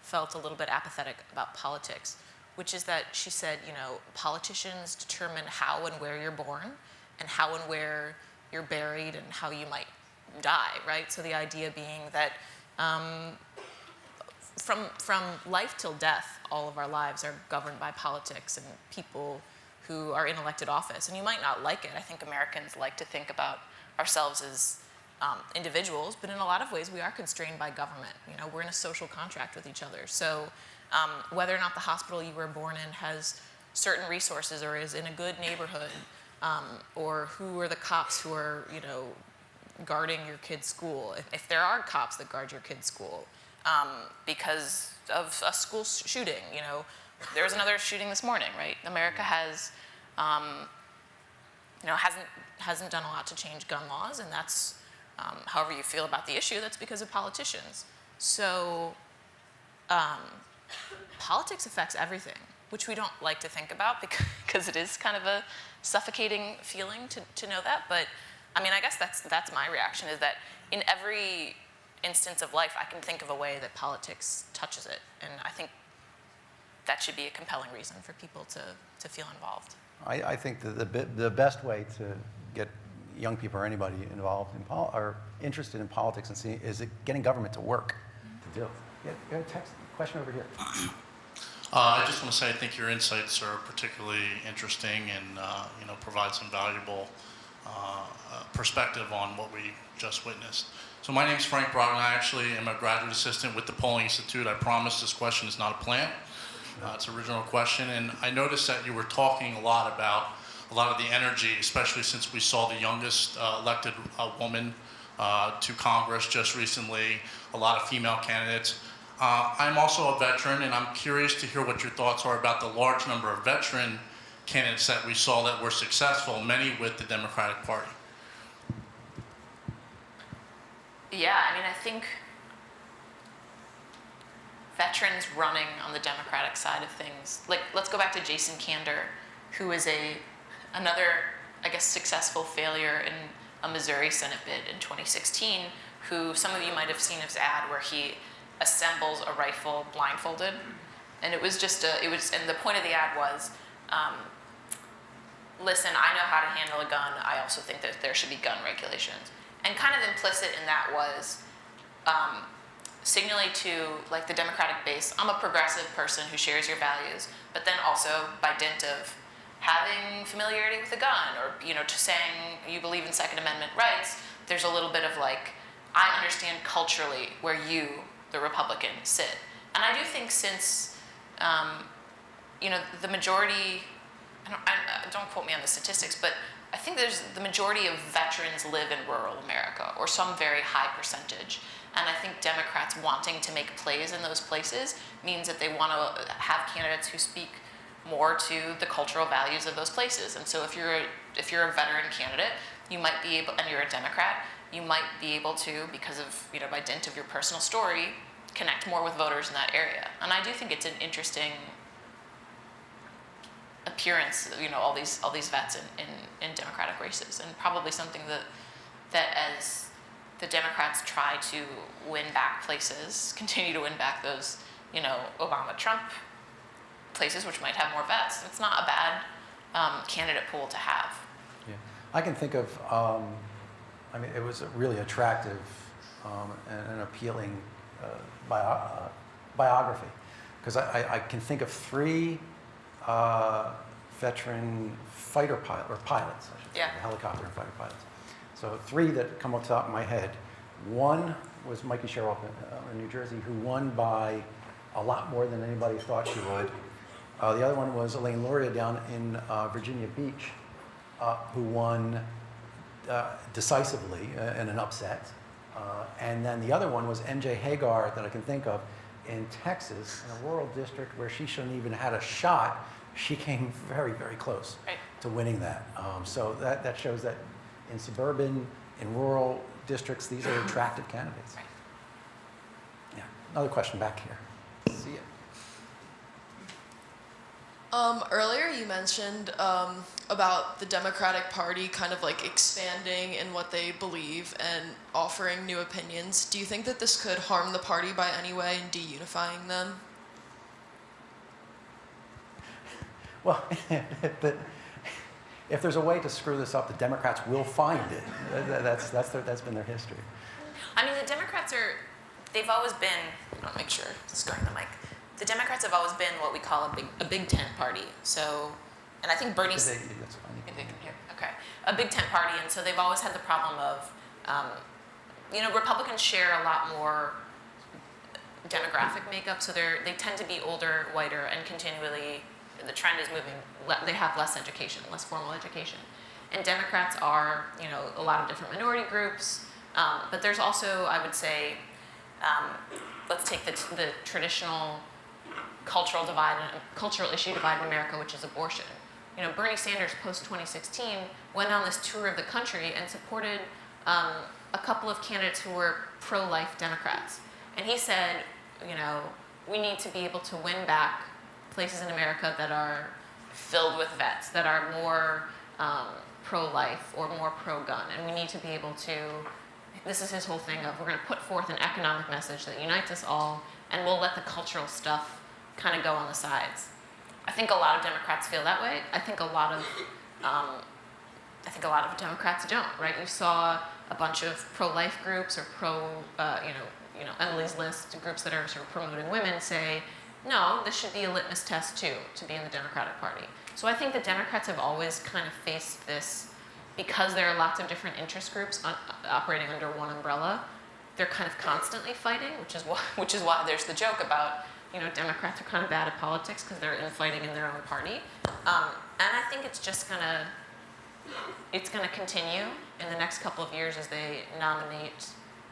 felt a little bit apathetic about politics, which is that she said, politicians determine how and where you're born and how and where you're buried and how you might die, right? So the idea being that from life till death, all of our lives are governed by politics and people who are in elected office. And you might not like it. I think Americans like to think about ourselves as individuals, but in a lot of ways we are constrained by government. We're in a social contract with each other. So whether or not the hospital you were born in has certain resources or is in a good neighborhood, or who are the cops who are, guarding your kid's school, if there are cops that guard your kid's school, because of a school shooting, there was another shooting this morning, right? America has, hasn't done a lot to change gun laws, and that's, however you feel about the issue, that's because of politicians. So politics affects everything, which we don't like to think about because it is kind of a suffocating feeling to know that. But I mean, I guess that's my reaction, is that in every instance of life, I can think of a way that politics touches it. And I think that should be a compelling reason for people to feel involved. I think that the best way to get young people or anybody involved in or interested in politics and seeing is getting government to work. To do. Yeah, got a question over here. I just want to say I think your insights are particularly interesting and provide some valuable perspective on what we just witnessed. So my name is Frank Broughton. I actually am a graduate assistant with the Polling Institute. I promise this question is not a plant. It's an original question. And I noticed that you were talking a lot about a lot of the energy, especially since we saw the youngest elected woman to Congress just recently, a lot of female candidates. I'm also a veteran, and I'm curious to hear what your thoughts are about the large number of veteran candidates that we saw that were successful, many with the Democratic Party. Yeah, I mean, I think veterans running on the Democratic side of things. Like, let's go back to Jason Kander, who is another, I guess, successful failure in a Missouri Senate bid in 2016, who some of you might have seen his ad where he assembles a rifle blindfolded. And it was just and the point of the ad was, listen, I know how to handle a gun. I also think that there should be gun regulations. And kind of implicit in that was signaling to like the Democratic base, I'm a progressive person who shares your values, but then also by dint of having familiarity with a gun or, to saying you believe in Second Amendment rights, there's a little bit of like, I understand culturally where you, the Republican, sit. And I do think since, the majority, don't quote me on the statistics, but I think the majority of veterans live in rural America, or some very high percentage. And I think Democrats wanting to make plays in those places means that they want to have candidates who speak more to the cultural values of those places. And so if you're a veteran candidate, you might be able, and you're a Democrat, you might be able to, because of, by dint of your personal story, connect more with voters in that area. And I do think it's an interesting appearance, all these vets in Democratic races, and probably something that as the Democrats try to win back places, continue to win back those, Obama-Trump places, which might have more vets, it's not a bad candidate pool to have. Yeah, I can think of, it was a really attractive and appealing biography, because I can think of 3 veteran fighter pilots, I should say, helicopter and fighter pilots. So 3 that come off the top of my head. One was Mikey Sherrill in New Jersey, who won by a lot more than anybody thought she would. The other one was Elaine Luria down in Virginia Beach, who won decisively in an upset. And then the other one was MJ Hagar, that I can think of, in Texas, in a rural district where she shouldn't even had a shot. She came very, very close to winning that. So that shows that in suburban, in rural districts, these are attractive candidates. Right. Yeah. Another question back here. See ya. Earlier you mentioned about the Democratic Party kind of like expanding in what they believe and offering new opinions. Do you think that this could harm the party by any way in deunifying them? Well, if there's a way to screw this up, the Democrats will find it. That's been their history. I mean, the Democrats they've always been, I'll make sure it's going to the mic. The Democrats have always been what we call a Big Tent party. So, and I think Bernie's... That's funny. If they can hear, okay. A Big Tent party, and so they've always had the problem of, Republicans share a lot more demographic makeup, so they tend to be older, whiter, and continually, the trend is moving, they have less education, less formal education. And Democrats are, a lot of different minority groups, but there's also, I would say, let's take the traditional cultural issue divide in America, which is abortion. Bernie Sanders, post-2016, went on this tour of the country and supported a couple of candidates who were pro-life Democrats. And he said, we need to be able to win back places in America that are filled with vets, that are more pro-life or more pro-gun. And we need to be able to, this is his whole thing of, we're going to put forth an economic message that unites us all, and we'll let the cultural stuff kind of go on the sides. I think a lot of Democrats feel that way. I think a lot of Democrats don't, right? You saw a bunch of pro-life groups or Emily's List groups that are sort of promoting women say, no, this should be a litmus test too, to be in the Democratic Party. So I think the Democrats have always kind of faced this, because there are lots of different interest groups operating under one umbrella, they're kind of constantly fighting, which is why there's the joke about, Democrats are kind of bad at politics because they're infighting in their own party. And I think it's just gonna continue in the next couple of years as they nominate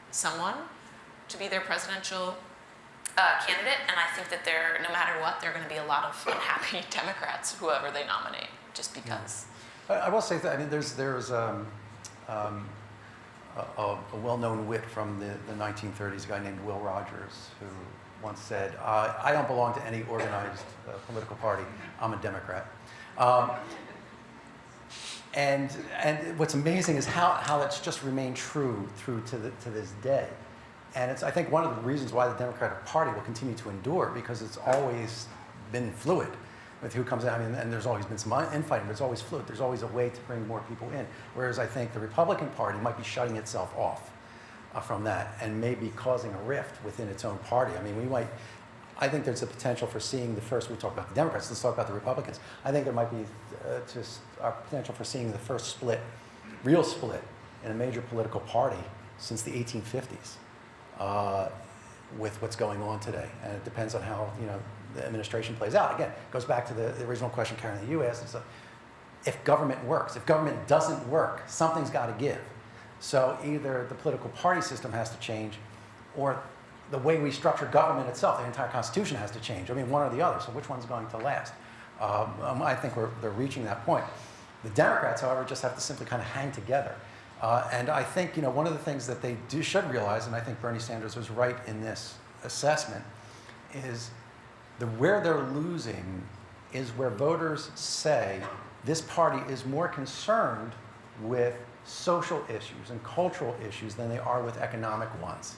someone to be their presidential candidate. And I think that no matter what, there are going to be a lot of unhappy Democrats, whoever they nominate, just because. I will say that, there's a well-known wit from the 1930s, a guy named Will Rogers, who once said, I don't belong to any organized political party. I'm a Democrat. And what's amazing is how it's just remained true to this day. And it's, I think, one of the reasons why the Democratic Party will continue to endure, because it's always been fluid with who comes in. I mean, and there's always been some infighting, but it's always fluid. There's always a way to bring more people in. Whereas I think the Republican Party might be shutting itself off from that and maybe causing a rift within its own party. I mean, I think there's a potential for seeing the first, we talk about the Democrats, let's talk about the Republicans. I think there might be just a potential for seeing the first split, real split, in a major political party since the 1850s with what's going on today. And it depends on how, the administration plays out. Again, it goes back to the original question, Karen, that you asked, is if government works. If government doesn't work, something's got to give. So either the political party system has to change, or the way we structure government itself, the entire Constitution has to change. I mean, one or the other. So which one's going to last? I think they're reaching that point. The Democrats, however, just have to simply kind of hang together. And I think, one of the things that they should realize, and I think Bernie Sanders was right in this assessment, is where they're losing is where voters say this party is more concerned with social issues and cultural issues than they are with economic ones.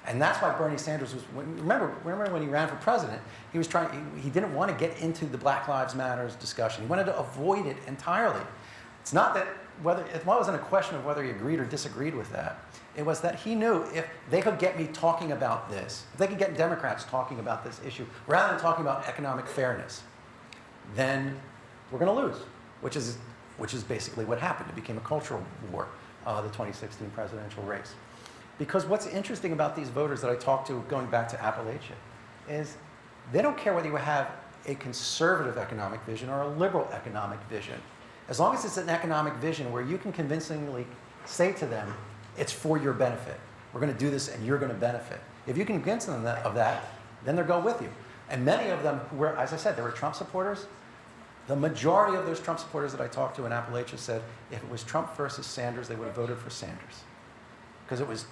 And that's why Bernie Sanders was, remember when he ran for president, he didn't want to get into the Black Lives Matter discussion. He wanted to avoid it entirely. It's not that it wasn't a question of whether he agreed or disagreed with that. It was that he knew if they could get me talking about this, if they could get Democrats talking about this issue, rather than talking about economic fairness, then we're going to lose, which is basically what happened. It became a cultural war, the 2016 presidential race. Because what's interesting about these voters that I talked to going back to Appalachia is they don't care whether you have a conservative economic vision or a liberal economic vision. As long as it's an economic vision where you can convincingly say to them, it's for your benefit. We're going to do this and you're going to benefit. If you can convince them of that, then they'll go with you. And many of them were, as I said, they were Trump supporters. The majority of those Trump supporters that I talked to in Appalachia said if it was Trump versus Sanders, they would have voted for Sanders. Because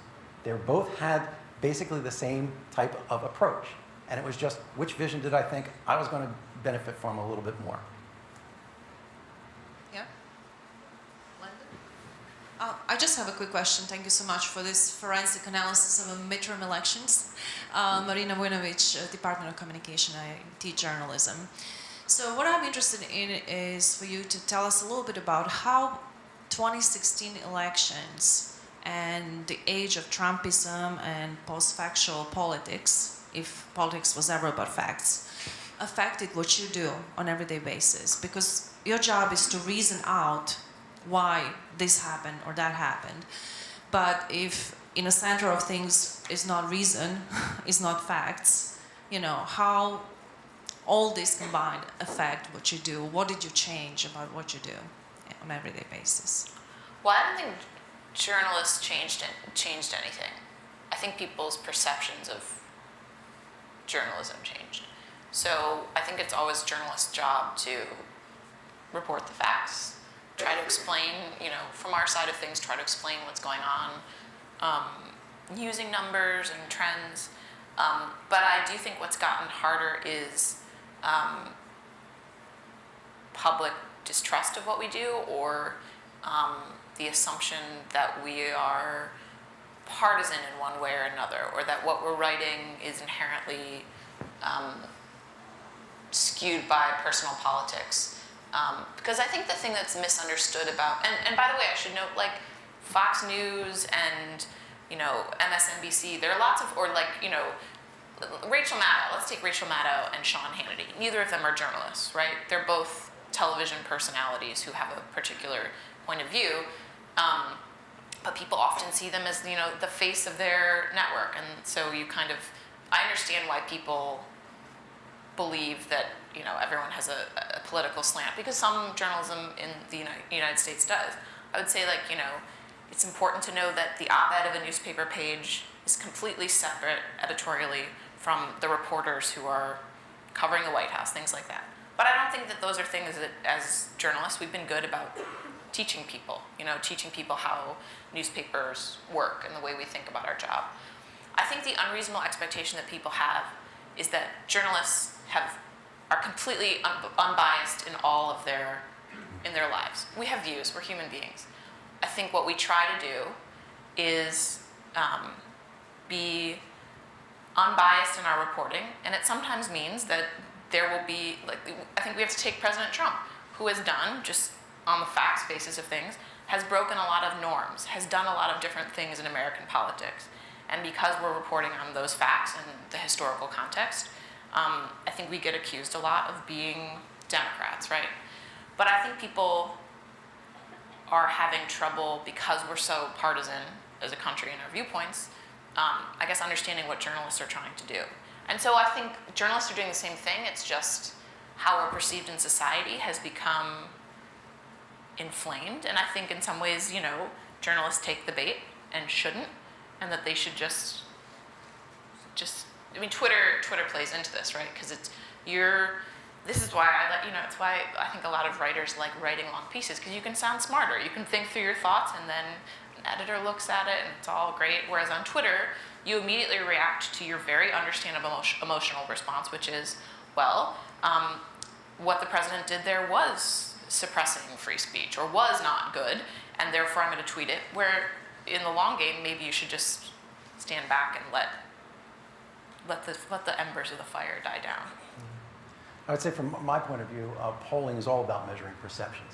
they both had basically the same type of approach. And it was just, which vision did I think I was going to benefit from a little bit more? Yeah? I just have a quick question. Thank you so much for this forensic analysis of midterm elections. Marina Vujnovic, Department of Communication, I teach journalism. So what I'm interested in is for you to tell us a little bit about how 2016 elections and the age of Trumpism and post-factual politics, if politics was ever about facts, affected what you do on an everyday basis. Because your job is to reason out why this happened or that happened. But if in the center of things is not reason, is not facts, how all this combined affect what you do? What did you change about what you do on an everyday basis? Well, I don't think journalists changed anything. I think people's perceptions of journalism changed. So I think it's always journalists' job to report the facts, try to explain, from our side of things, try to explain what's going on, using numbers and trends. But I do think what's gotten harder is public distrust of what we do, or the assumption that we are partisan in one way or another, or that what we're writing is inherently skewed by personal politics. Because I think the thing that's misunderstood about, and by the way, I should note, Fox News and, MSNBC, there are lots of, Rachel Maddow, let's take Rachel Maddow and Sean Hannity. Neither of them are journalists, right? They're both television personalities who have a particular point of view. But people often see them as, the face of their network. And so I understand why people believe that, everyone has a political slant, because some journalism in the United States does. I would say, it's important to know that the op-ed of a newspaper page is completely separate editorially from the reporters who are covering the White House, things like that. But I don't think that those are things that, as journalists, we've been good about teaching people, how newspapers work and the way we think about our job. I think the unreasonable expectation that people have is that journalists are completely unbiased in all of their lives. We have views, we're human beings. I think what we try to do is be unbiased in our reporting, and it sometimes means that there will be, like, I think we have to take President Trump, who has done, just on the facts basis of things, has broken a lot of norms, has done a lot of different things in American politics. And because we're reporting on those facts and the historical context, I think we get accused a lot of being Democrats, right? But I think people are having trouble, because we're so partisan as a country in our viewpoints, I guess understanding what journalists are trying to do. And so I think journalists are doing the same thing. It's just how we're perceived in society has become inflamed. And I think in some ways, you know, journalists take the bait and shouldn't, and that they should just I mean, Twitter plays into this, right? Because this is why it's why I think a lot of writers like writing long pieces, because you can sound smarter. You can think through your thoughts, and then an editor looks at it and it's all great. Whereas on Twitter, you immediately react to your very understandable emotional response, which is, well, what the president did there was suppressing free speech or was not good, and therefore I'm going to tweet it. Where in the long game, maybe you should just stand back and let the embers of the fire die down. I would say from my point of view, polling is all about measuring perceptions.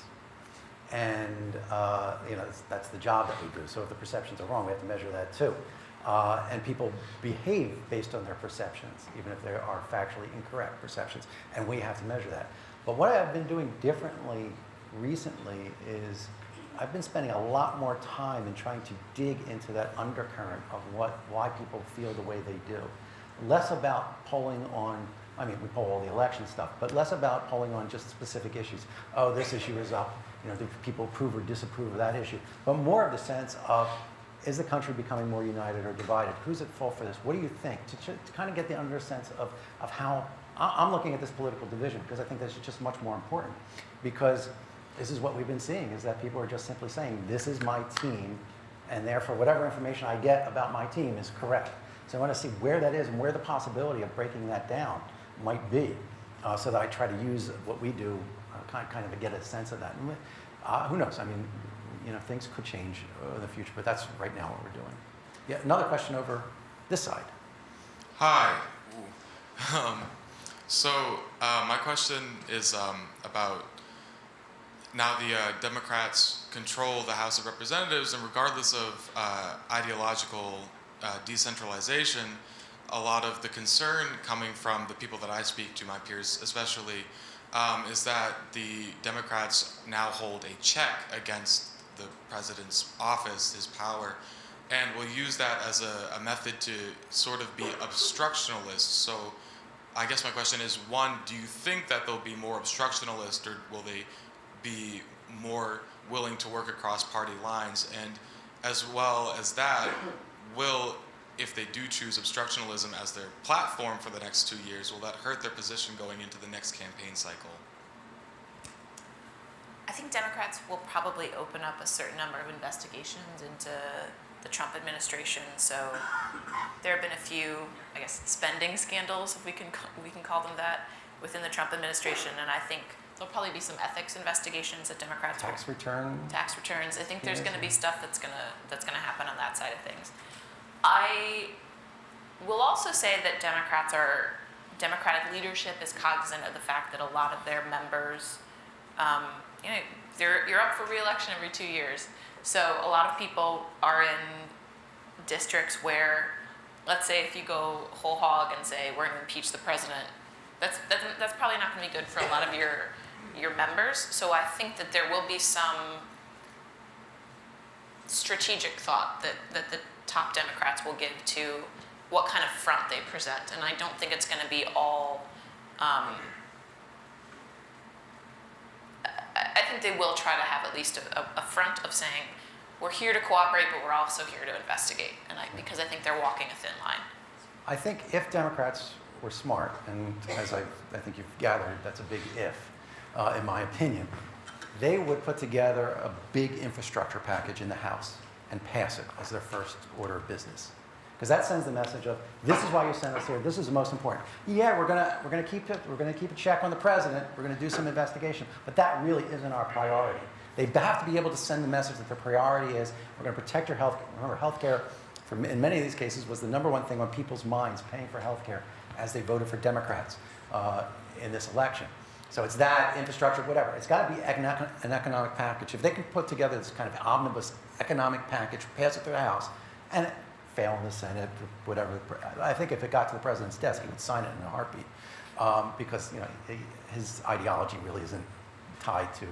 And that's the job that we do. So if the perceptions are wrong, we have to measure that too. And people behave based on their perceptions, even if they are factually incorrect perceptions. And we have to measure that. But what I've been doing differently recently is I've been spending a lot more time in trying to dig into that undercurrent of why people feel the way they do. Less about polling on, I mean, we poll all the election stuff, but less about polling on just specific issues. Oh, this issue is up. You know, do people approve or disapprove of that issue? But more of the sense of, is the country becoming more united or divided? Who's at fault for this? What do you think? To kind of get the under sense of how, I'm looking at this political division because I think that's just much more important. Because this is what we've been seeing, is that people are just simply saying, this is my team, and therefore whatever information I get about my team is correct. So I want to see where that is and where the possibility of breaking that down might be, so that I try to use what we do kind of to get a sense of that. And, who knows? I mean, you know, things could change in the future, but that's right now what we're doing. Yeah, another question over this side. Hi. My question is about now the Democrats control the House of Representatives, and regardless of ideological decentralization, a lot of the concern coming from the people that I speak to, my peers especially, is that the Democrats now hold a check against the president's office, his power, and will use that as a method to sort of be obstructionalist. So I guess my question is, one, do you think that they'll be more obstructionalist, or will they be more willing to work across party lines? And as well as that, if they do choose obstructionalism as their platform for the next 2 years, will that hurt their position going into the next campaign cycle? I think Democrats will probably open up a certain number of investigations into the Trump administration. So there have been a few, I guess, spending scandals, if we can call them that, within the Trump administration, and I think there'll probably be some ethics investigations that Democrats tax returns. I think there's going to be stuff that's going to happen on that side of things. I will also say that Democratic leadership is cognizant of the fact that a lot of their members, you're up for re-election every 2 years. So a lot of people are in districts where, let's say if you go whole hog and say we're going to impeach the president, that's probably not going to be good for a lot of your members. So I think that there will be some strategic thought that the top Democrats will give to what kind of front they present. And I don't think it's going to be all, I think they will try to have at least a front of saying, we're here to cooperate, but we're also here to investigate. And because I think they're walking a thin line. I think if Democrats were smart, and as I think you've gathered, that's a big if, in my opinion, they would put together a big infrastructure package in the House and pass it as their first order of business. because that sends the message of this is why you sent us here. This is the most important. Yeah, we're gonna keep a check on the president. We're gonna do some investigation, but that really isn't our priority. They have to be able to send the message that their priority is we're going to protect your health. Remember, health care, in many of these cases, was the #1 thing on people's minds, paying for health care, as they voted for Democrats in this election. So it's that, infrastructure, whatever. It's got to be an economic package. If they can put together this kind of omnibus economic package, pass it through the House, and fail in the Senate, whatever, I think if it got to the president's desk, he would sign it in a heartbeat, because his ideology really isn't tied to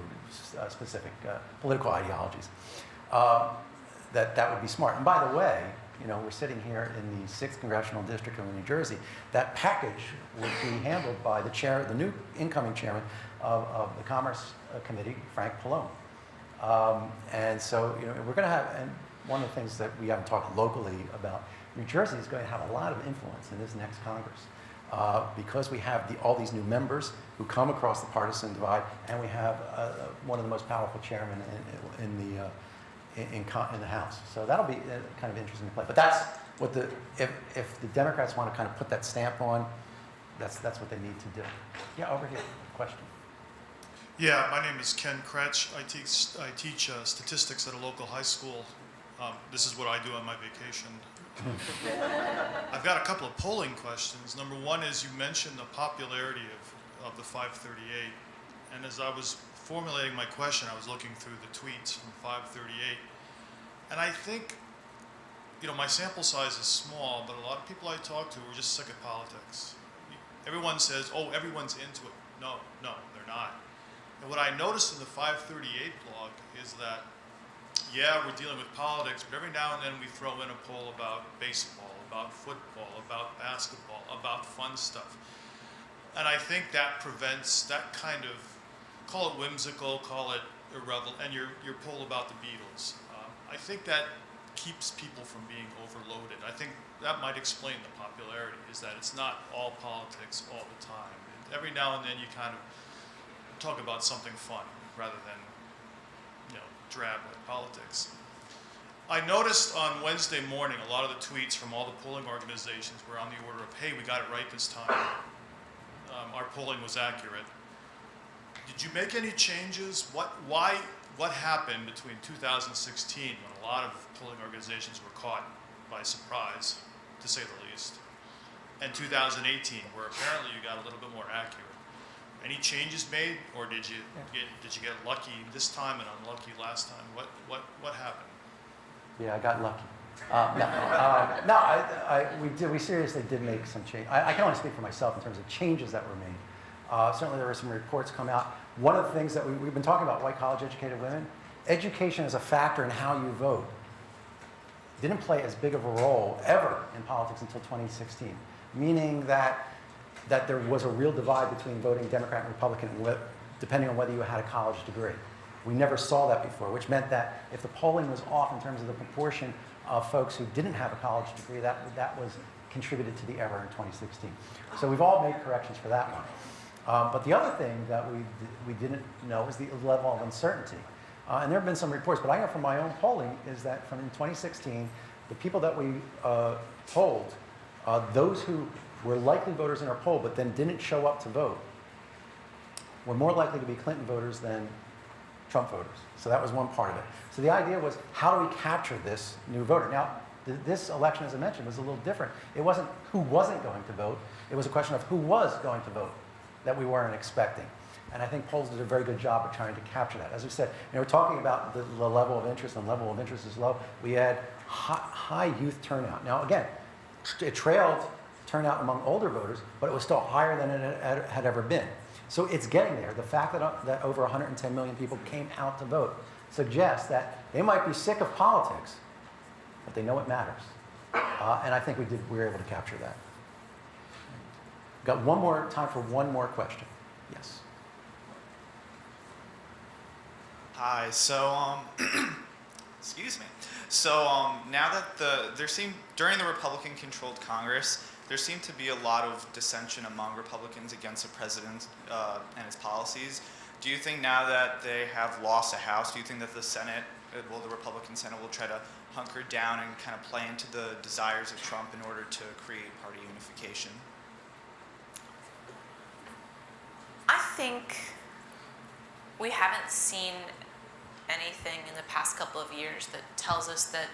specific political ideologies. That would be smart. And by the way, we're sitting here in the 6th Congressional District of New Jersey. That package would be handled by the new incoming chairman of the Commerce Committee, Frank Malone. And so, we're going to have, and one of the things that we haven't talked locally about, New Jersey is going to have a lot of influence in this next Congress. Because we have all these new members who come across the partisan divide, and we have one of the most powerful chairmen in the House. So that'll be kind of interesting to play. But that's what if the Democrats want to kind of put that stamp on, that's what they need to do. Yeah, over here, question. Yeah, my name is Ken Kretsch. I teach statistics at a local high school. This is what I do on my vacation. I've got a couple of polling questions. Number one is, you mentioned the popularity of the 538. And as I was formulating my question, I was looking through the tweets from 538. And I think, my sample size is small, but a lot of people I talk to are just sick of politics. Everyone says, oh, everyone's into it. No, they're not. And what I noticed in the 538 blog is that, yeah, we're dealing with politics, but every now and then we throw in a poll about baseball, about football, about basketball, about fun stuff. And I think that prevents that kind of, call it whimsical, call it irrelevant, and your poll about the Beatles. I think that keeps people from being overloaded. I think that might explain the popularity, is that it's not all politics all the time. Every now and then you kind of talk about something fun rather than drab like politics. I noticed on Wednesday morning a lot of the tweets from all the polling organizations were on the order of, hey, we got it right this time. Our polling was accurate. Did you make any changes? What happened between 2016, when a lot of polling organizations were caught by surprise, to say the least, and 2018, where apparently you got a little bit more accurate? Any changes made, or did you get lucky this time and unlucky last time? What happened? Yeah, I got lucky. We seriously did make some change. I can only speak for myself in terms of changes that were made. Certainly there were some reports come out. One of the things that we've been talking about, white college educated women, education is a factor in how you vote. It didn't play as big of a role ever in politics until 2016, meaning that there was a real divide between voting Democrat and Republican, depending on whether you had a college degree. We never saw that before, which meant that if the polling was off in terms of the proportion of folks who didn't have a college degree, that was contributed to the error in 2016. So we've all made corrections for that one. But the other thing that we didn't know is the level of uncertainty. And there have been some reports, but I know from my own polling, is that from in 2016, the people that we polled, those who were likely voters in our poll but then didn't show up to vote, were more likely to be Clinton voters than Trump voters. So that was one part of it. So the idea was, how do we capture this new voter? Now, this election, as I mentioned, was a little different. It wasn't who wasn't going to vote. It was a question of who was going to vote that we weren't expecting. And I think polls did a very good job of trying to capture that. As we said, we're talking about the level of interest, and the level of interest is low. We had high youth turnout. Now, again, it trailed turnout among older voters, but it was still higher than it had ever been. So it's getting there. The fact that over 110 million people came out to vote suggests that they might be sick of politics, but they know it matters. And I think we were able to capture that. Got time for one more question. Yes. Hi. So, excuse me. So now that during the Republican-controlled Congress, there seemed to be a lot of dissension among Republicans against the president and his policies. Do you think now that they have lost a House, do you think that the Senate, the Republican Senate, will try to hunker down and kind of play into the desires of Trump in order to create party unification? I think we haven't seen anything in the past couple of years that tells us that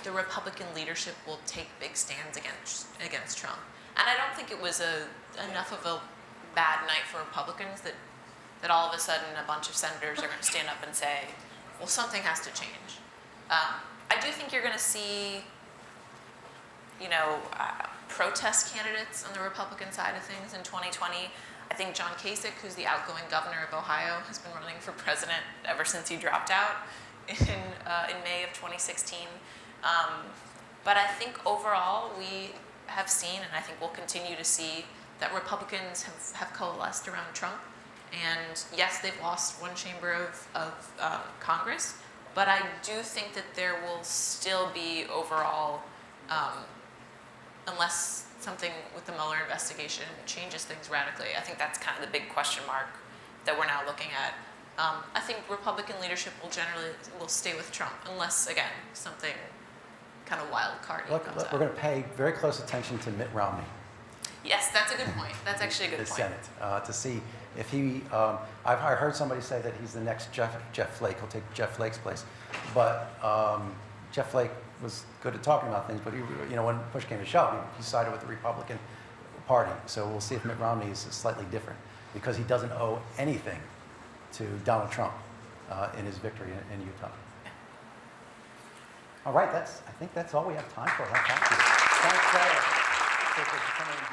the Republican leadership will take big stands against Trump. And I don't think it was enough of a bad night for Republicans that all of a sudden a bunch of senators are going to stand up and say, well, something has to change. I do think you're going to see, protest candidates on the Republican side of things in 2020. I think John Kasich, who's the outgoing governor of Ohio, has been running for president ever since he dropped out in May of 2016. But I think overall we have seen, and I think we'll continue to see, that Republicans have coalesced around Trump. And yes, they've lost one chamber of Congress, but I do think that there will still be overall, unless something with the Mueller investigation changes things radically, I think that's kind of the big question mark that we're now looking at. I think Republican leadership will stay with Trump, unless, again, something kind of wild card comes out. We're going to pay very close attention to Mitt Romney. Yes, that's a good point. That's actually a good point. The Senate, to see if he, I heard somebody say that he's the next Jeff Flake. He'll take Jeff Flake's place. But Jeff Flake was good at talking about things, but when push came to shove, he sided with the Republican Party. So we'll see if Mitt Romney is slightly different, because he doesn't owe anything to Donald Trump in his victory in Utah. All right, I think that's all we have time for. Thank you. Thanks, Clare, for coming.